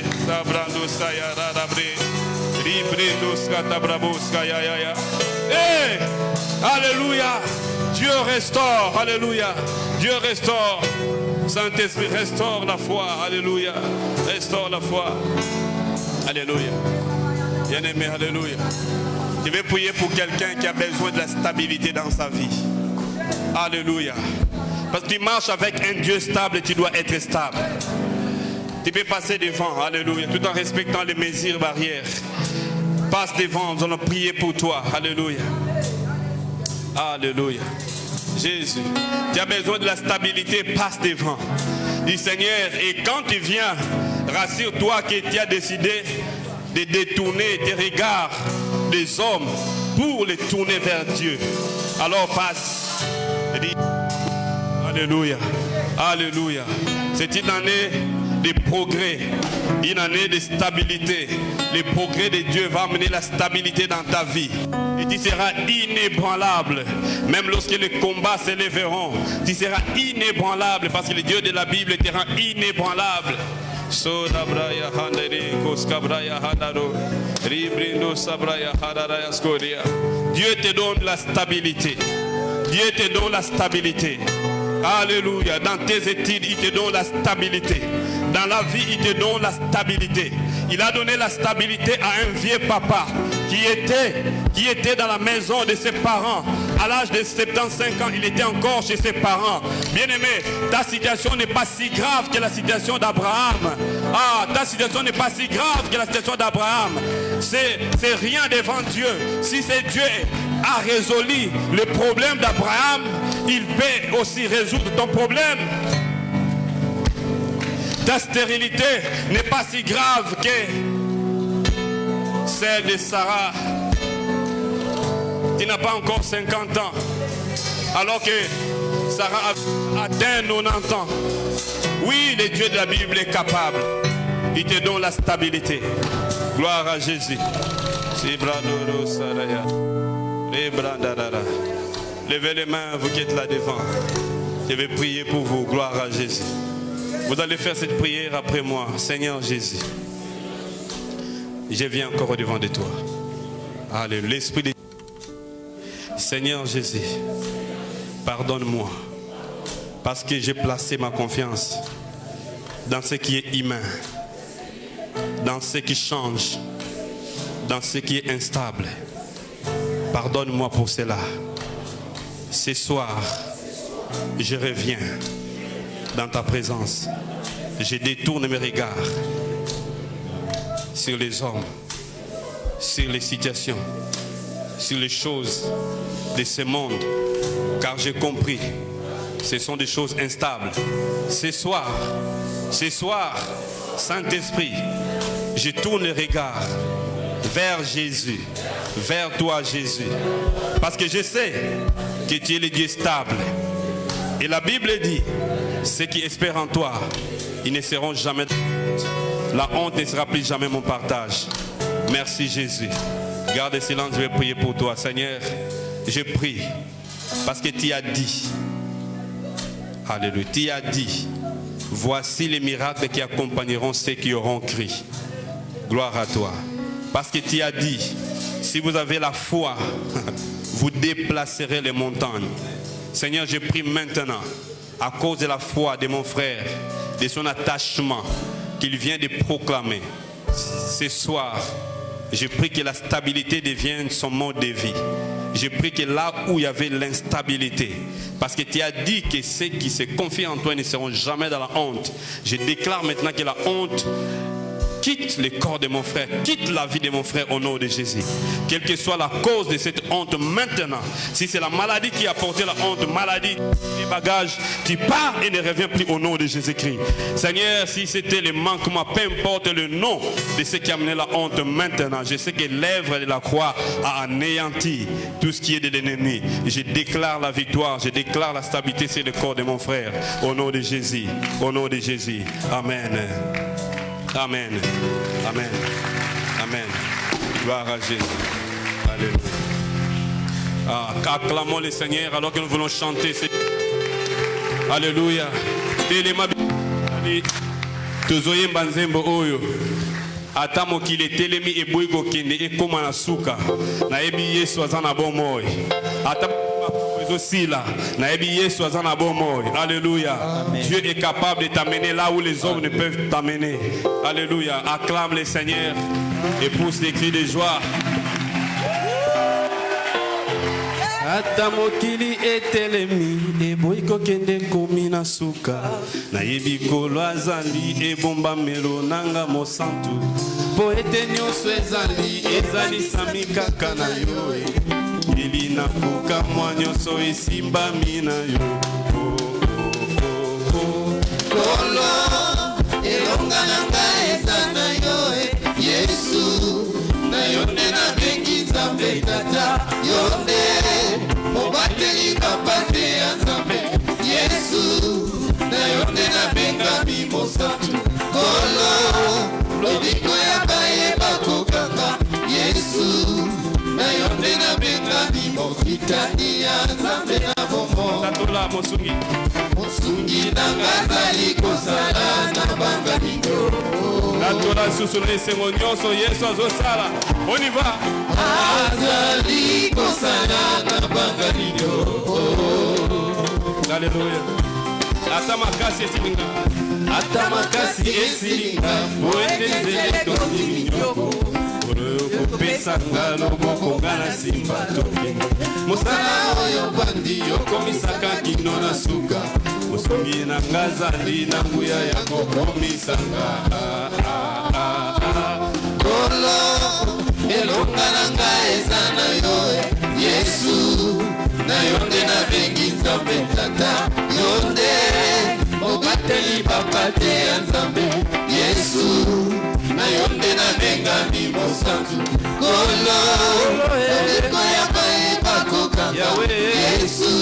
Hey, alléluia. Dieu restaure, alléluia. Dieu restaure. Saint-Esprit, restaure la foi, alléluia. Restaure la foi. Alléluia. Bien-aimé, alléluia. Je vais prier pour quelqu'un qui a besoin de la stabilité dans sa vie. Alléluia. Parce que tu marches avec un Dieu stable et tu dois être stable. Tu peux passer devant, alléluia, tout en respectant les mesures barrières. Passe devant, nous allons prier pour toi. Alléluia. Alléluia. Jésus, tu as besoin de la stabilité, passe devant. Dis Seigneur, et quand tu viens, rassure-toi que tu as décidé de détourner tes regards des hommes pour les tourner vers Dieu. Alors passe. Dis, alléluia. Alléluia. C'est une année de progrès, une année de stabilité. Le progrès de Dieu va amener la stabilité dans ta vie. Et tu seras inébranlable. Même lorsque les combats s'élèveront, tu seras inébranlable parce que le Dieu de la Bible te rend inébranlable. Dieu te donne la stabilité. Dieu te donne la stabilité. Alléluia. Dans tes études, il te donne la stabilité. Dans la vie, il te donne la stabilité. Il a donné la stabilité à un vieux papa qui était dans la maison de ses parents. À l'âge de 75 ans, il était encore chez ses parents. Bien-aimé, ta situation n'est pas si grave que la situation d'Abraham. Ah, ta situation n'est pas si grave que la situation d'Abraham. C'est rien devant Dieu. Si c'est Dieu a résolu le problème d'Abraham, il peut aussi résoudre ton problème. Ta stérilité n'est pas si grave que celle de Sarah. Tu n'as pas encore 50 ans, alors que Sarah a atteint 90 ans. Oui, le Dieu de la Bible est capable. Il te donne la stabilité. Gloire à Jésus. Levez les mains, vous qui êtes là devant. Je vais prier pour vous. Gloire à Jésus. Vous allez faire cette prière après moi. Seigneur Jésus, je viens encore au-devant de toi. Alléluia. L'Esprit de Seigneur Jésus, pardonne-moi parce que j'ai placé ma confiance dans ce qui est humain, dans ce qui change, dans ce qui est instable. Pardonne-moi pour cela. Ce soir, je reviens dans ta présence. Je détourne mes regards sur les hommes, sur les situations, sur les choses de ce monde, car j'ai compris, ce sont des choses instables. Ce soir, Saint-Esprit, je tourne les regards vers Jésus, vers toi Jésus, parce que je sais que tu es le Dieu stable. Et la Bible dit, ceux qui espèrent en toi, ils ne seront jamais. La honte ne sera plus jamais mon partage. Merci Jésus. Garde le silence, je vais prier pour toi. Seigneur, je prie parce que tu as dit, alléluia, tu as dit, voici les miracles qui accompagneront ceux qui auront cru. Gloire à toi. Parce que tu as dit, si vous avez la foi, vous déplacerez les montagnes. Seigneur, je prie maintenant, à cause de la foi de mon frère, de son attachement qu'il vient de proclamer. Ce soir, je prie que la stabilité devienne son mode de vie. Je prie que là où il y avait l'instabilité, parce que tu as dit que ceux qui se confient en toi ne seront jamais dans la honte. Je déclare maintenant que la honte quitte le corps de mon frère, quitte la vie de mon frère au nom de Jésus. Quelle que soit la cause de cette honte maintenant, si c'est la maladie qui a porté la honte, maladie, les bagages, tu pars et ne reviens plus au nom de Jésus-Christ. Seigneur, si c'était le manquement, peu importe le nom de ce qui a amené la honte maintenant, je sais que l'œuvre de la croix a anéanti tout ce qui est de l'ennemi. Je déclare la victoire, je déclare la stabilité sur le corps de mon frère au nom de Jésus, au nom de Jésus. Amen. Amen. Amen. Amen. Gloire à Jésus. Alléluia. Acclamons le Seigneur alors que nous voulons chanter. Alléluia. Tozoye mbanzembo oyo. Ata mokili telemi eboyi kokende ekoma na suka. Na yebi Yesu aza na bomoi. Ata Alléluia. Dieu est capable de t'amener là où les hommes ne peuvent t'amener. Alléluia. Acclame le Seigneur et pousse des cris de joie. Ata mokili etelemi eboyiko kende komi na suka na yebi kolo azali ebomba melo nanga mosantu po ete nyonso ezali sami kaka na yo ili na kuka mwa nyonso esimbami na yo kolo elonga nanga eza na yo Yesu na yo nde na bengi Nzambe tata yo nde mobateli papa te ya Nzambe Yesu na yo nde na benga mosantu kolo lobiko ya bayeba kokanga Yesu na yo nde na benga mofitani ya Nzambe na bomo tatola mosungi nanga zali kosala na banga mingo tatola susulu esengo nyonso Yesu azosala. On y va. Azali kosala na banga mingo. Alléluia. Ata makasi esilinga. Ata makasi esilinga. Oendezele tondi minyoko. Kopesa ngalo mokonga na simba toki. Mosala oyo bandi yokomisaka kino na suka. Mosungi na ngazali na nguya ya kokomisanga. Kolo elonga nanga eza na yo Yesu Nzambe Tata Yonde Mobateli Papa te ya Nzambe Yesu na Yonde na bengami mosantu Kolo Eko ya paeba kokanga Yesu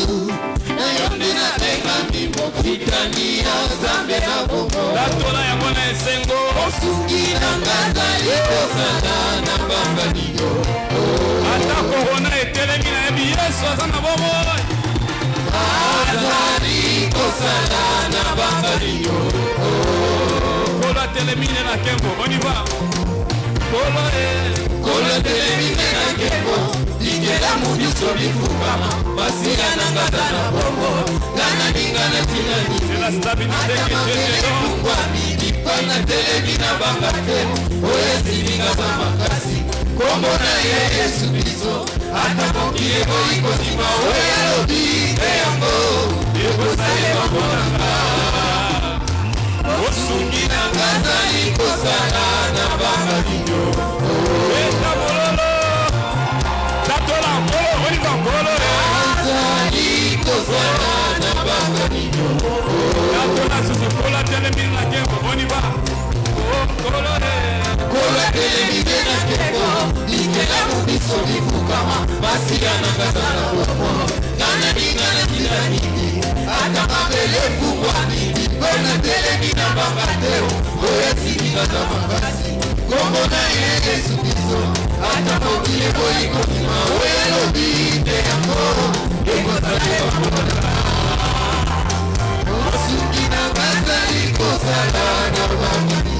na Yonde na bengami mokitani ya Nzambe na bongo Latola ya mwana esengo Osungi na ngazali kosala na bambaniyo Ata korona etelemi na ebi Yesu azana bobo Azali kosala na bambaniyo Kola telemine na kembo, on y va Kola telemine na kembo Likela mubiso bifukama Basiya na ngata na bongo Gana ninga na tinani C'est la stabilité que Dieu te donne Pana telemina bangate Oye sininga za makasi Kombo na ye Yesu biso Ata mokie boi kotima Oye lobi Eyango Ego sale mamonanga Osungi na ngazali kosala na bangalinyo Eta bololo Tatola mbolo, on y va mbolo Ngazali kosala na bangalinyo Tatola susu kola telemine na kembo, on y va Kola telemine na kembo Likela mubiso bifukama Basiya na ngazala bomo Gana ningana tilanini Ata mabele fungwani Kona telemina bangateo Oye sininga za mangasi Kombo na ye Yesu biso Ata mokile boi kotima Oye lobi te yango Ego sale wapona Osungi na ngazali kosala na bangani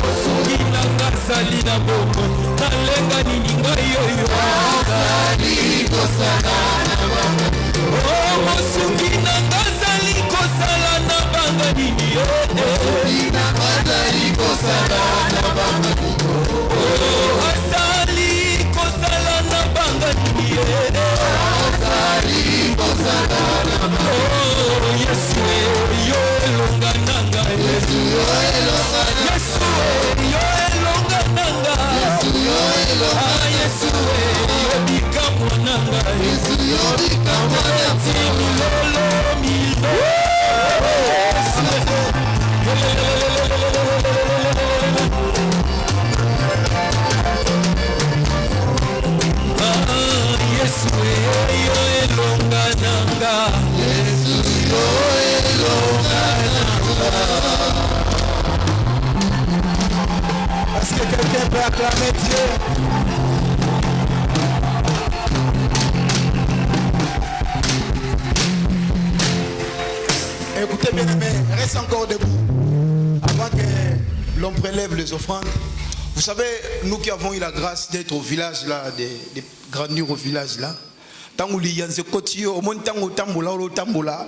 Osungi na ngazali na bongo Nalenga nininga yoyo Ngazali kosala na bangani Osungi na ngazali kosala na bangani Osungi na ngazali kosala na bangani Azali kosala na bangani Azali kosala na bangani Yesu yo elonga nanga Yesu yo elonga nanga Yesu yo elonga nanga Yesu yo elonga Yesu yo bikamo nanga Yesu yo bikamo nanga Milolo milolo Yesu yo elonga nanga Yesu yo elonga nanga Est-ce que quelqu'un peut acclamer Dieu? Écoutez bien aimé, reste encore debout avant que l'on prélève les offrandes. Vous savez, nous qui avons eu la grâce d'être au village là, des granures au village là, tant que les gens côté au moins tant que tamboula,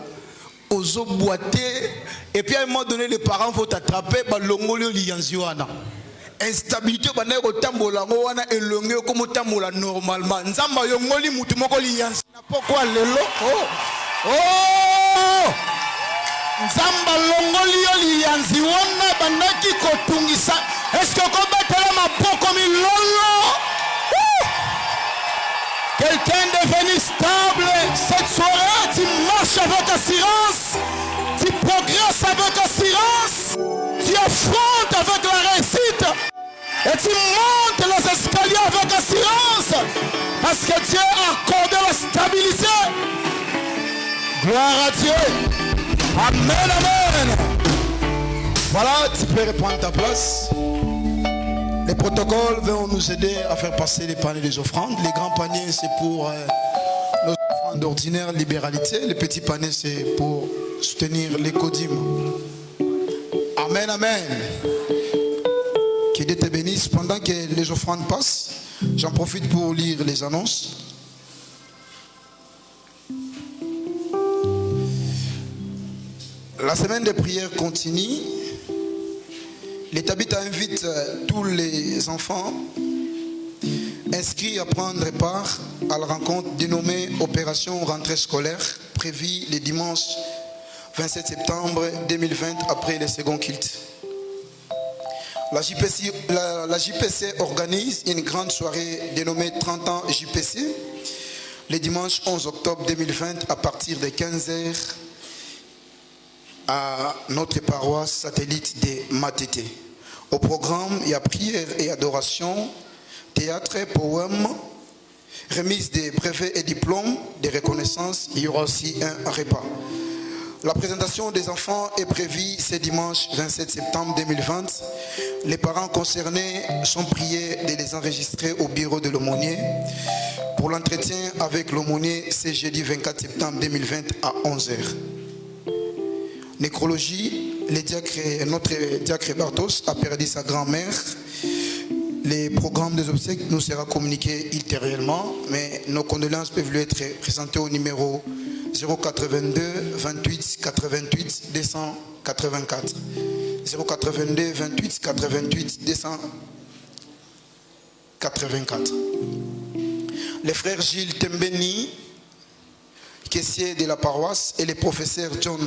aux eaux boitées, et puis à un moment donné les parents vont t'attraper par l'ongolio lianziwana. Instabilité bana ko tambola ngo wana elonge comme tambola normalement. Nzamba yongoli mutu moko lianzi. Pourquoi lelo? Oh! Nzamba longoli yo lianzi wana bandaki kotungisa. Est-ce que kobatela mapoko milolo? Quelqu'un devenu stable cette soirée, tu marches avec assurance, tu progresses avec assurance, tu affrontes avec la réussite et tu montes les escaliers avec assurance parce que Dieu a accordé la stabilité. Gloire à Dieu. Amen, amen. Voilà, tu peux reprendre ta place. Les protocoles vont nous aider à faire passer les paniers des offrandes. Les grands paniers, c'est pour nos offrandes ordinaires, libéralité. Les petits paniers, c'est pour soutenir les codimes. Amen, amen. Que Dieu te bénisse. Pendant que les offrandes passent, j'en profite pour lire les annonces. La semaine de prière continue. L'Établit invite tous les enfants inscrits à prendre part à la rencontre dénommée Opération Rentrée scolaire, prévue le dimanche 27 septembre 2020 après les seconds cultes. La JPC organise une grande soirée dénommée 30 ans JPC le dimanche 11 octobre 2020 à partir de 15h à notre paroisse satellite de Matete. Au programme, il y a prière et adoration, théâtre, poème, remise des brevets et diplômes, des reconnaissances. Il y aura aussi un repas. La présentation des enfants est prévue ce dimanche 27 septembre 2020. Les parents concernés sont priés de les enregistrer au bureau de l'aumônier. Pour l'entretien avec l'aumônier, c'est jeudi 24 septembre 2020 à 11h. Nécrologie, notre diacre Bartos a perdu sa grand-mère. Les programmes des obsèques nous sera communiqué ultérieurement, mais nos condoléances peuvent lui être présentées au numéro 082 28 88 284. 082 28 88 284. Les frères Gilles Tembeni, caissier de la paroisse, et le professeur John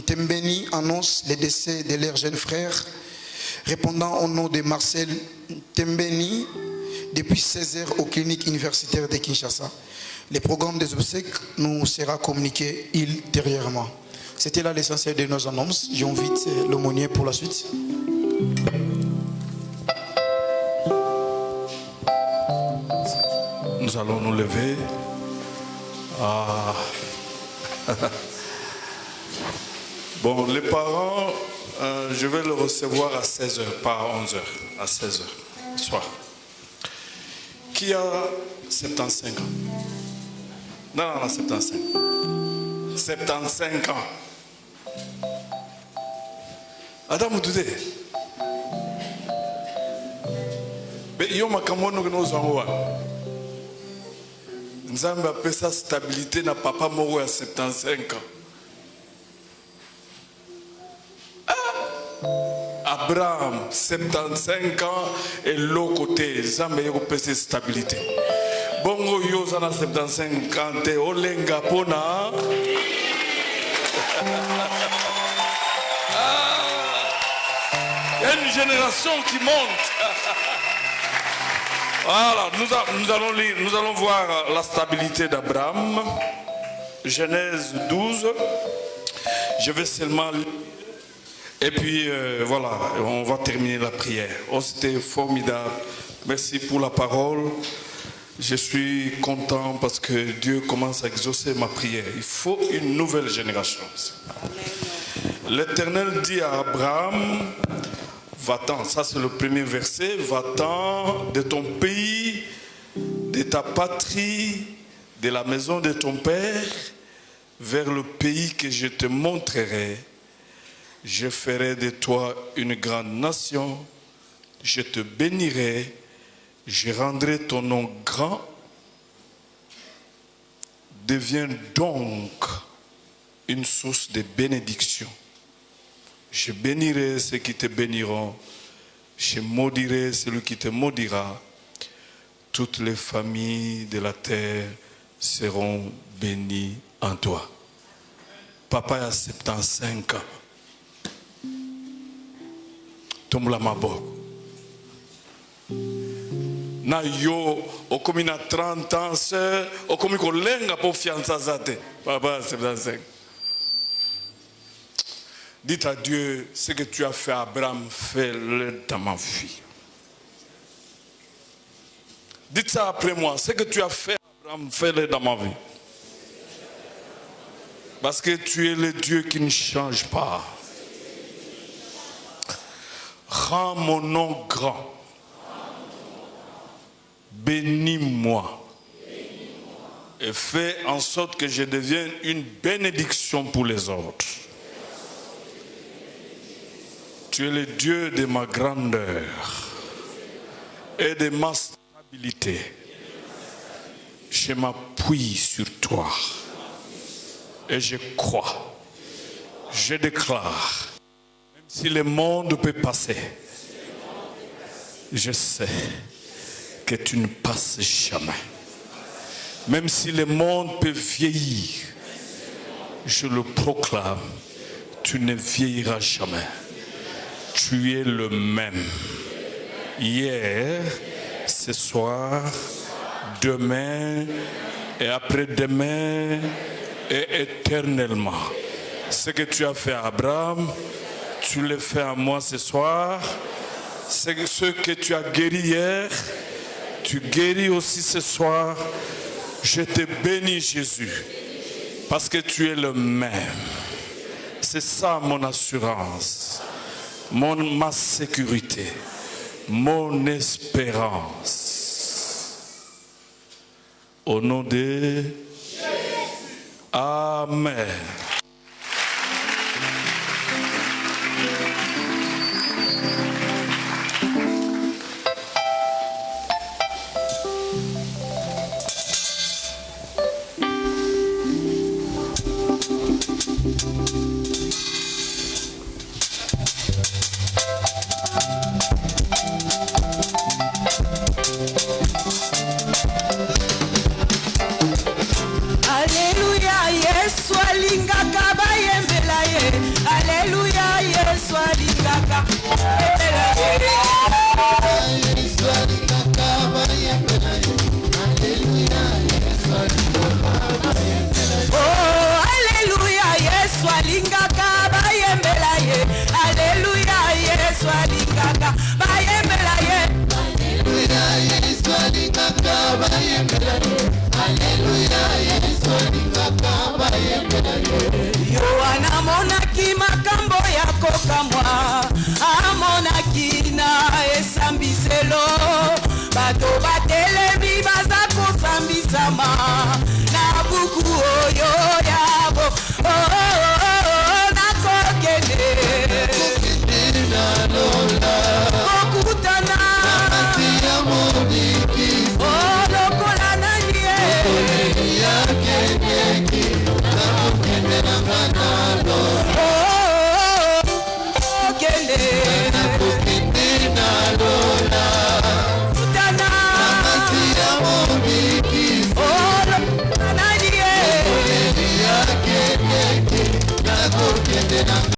Tembeni annoncent le décès de leur jeune frère, répondant au nom de Marcel Tembeni, depuis 16h aux cliniques universitaires de Kinshasa. Les programmes des obsèques nous sera communiqué ultérieurement. C'était là l'essentiel de nos annonces. J'invite l'aumônier pour la suite. Nous allons nous lever. Bon, les parents, je vais le recevoir à 16h, pas à 11h, à 16h, soir. Qui a 75 ans? Non, 75. 75 ans. Adam Moutoudé. Mais il y a un camono que nous avons. Nous avons appelé ça stabilité na papa moro à 75 ans. Abraham, 75 ans, et l'autre côté, Zambé a cette stabilité. Bongo Yosana 75 ans, Olenga Pona. Il y a une génération qui monte. Voilà, nous allons voir la stabilité d'Abraham. Genèse 12. Je vais seulement lire. Et puis voilà, on va terminer la prière. Oh, c'était formidable. Merci pour la parole. Je suis content parce que Dieu commence à exaucer ma prière. Il faut une nouvelle génération. L'Éternel dit à Abraham, va-t'en, ça c'est le premier verset, va-t'en de ton pays, de ta patrie, de la maison de ton père, vers le pays que je te montrerai. Je ferai de toi une grande nation, je te bénirai, je rendrai ton nom grand. Deviens donc une source de bénédiction. Je bénirai ceux qui te béniront, je maudirai celui qui te maudira. Toutes les familles de la terre seront bénies en toi. Papa a 75 ans. Tomla mabo. Na yo, okomi na 30 ans, okomi ko lenga po fiança zate. Papa 75. Dites à Dieu, ce que tu as fait à Abraham, fais-le dans ma vie. Dites ça après moi, ce que tu as fait à Abraham, fais-le dans ma vie. Parce que tu es le Dieu qui ne change pas. Rends mon nom grand. Bénis-moi. Et fais en sorte que je devienne une bénédiction pour les autres. Tu es le Dieu de ma grandeur et de ma stabilité. Je m'appuie sur toi. Et je crois. Je déclare. Même si le monde peut passer, je sais que tu ne passes jamais. Même si le monde peut vieillir, je le proclame, tu ne vieilliras jamais. Tu es le même. Hier, ce soir, demain et après-demain et éternellement. Ce que tu as fait à Abraham, tu le fais à moi ce soir. C'est ce que tu as guéri hier, tu guéris aussi ce soir. Je te bénis, Jésus, parce que tu es le même. C'est ça mon assurance, ma sécurité, mon espérance. Au nom de Jésus. Amen. Yohana monaki makambo ya kokamwa, amonaki na esambiselo, bato batelemi baza kosambisama na buku oyo yabo. Nakokende kokutana lokola nani Nakokende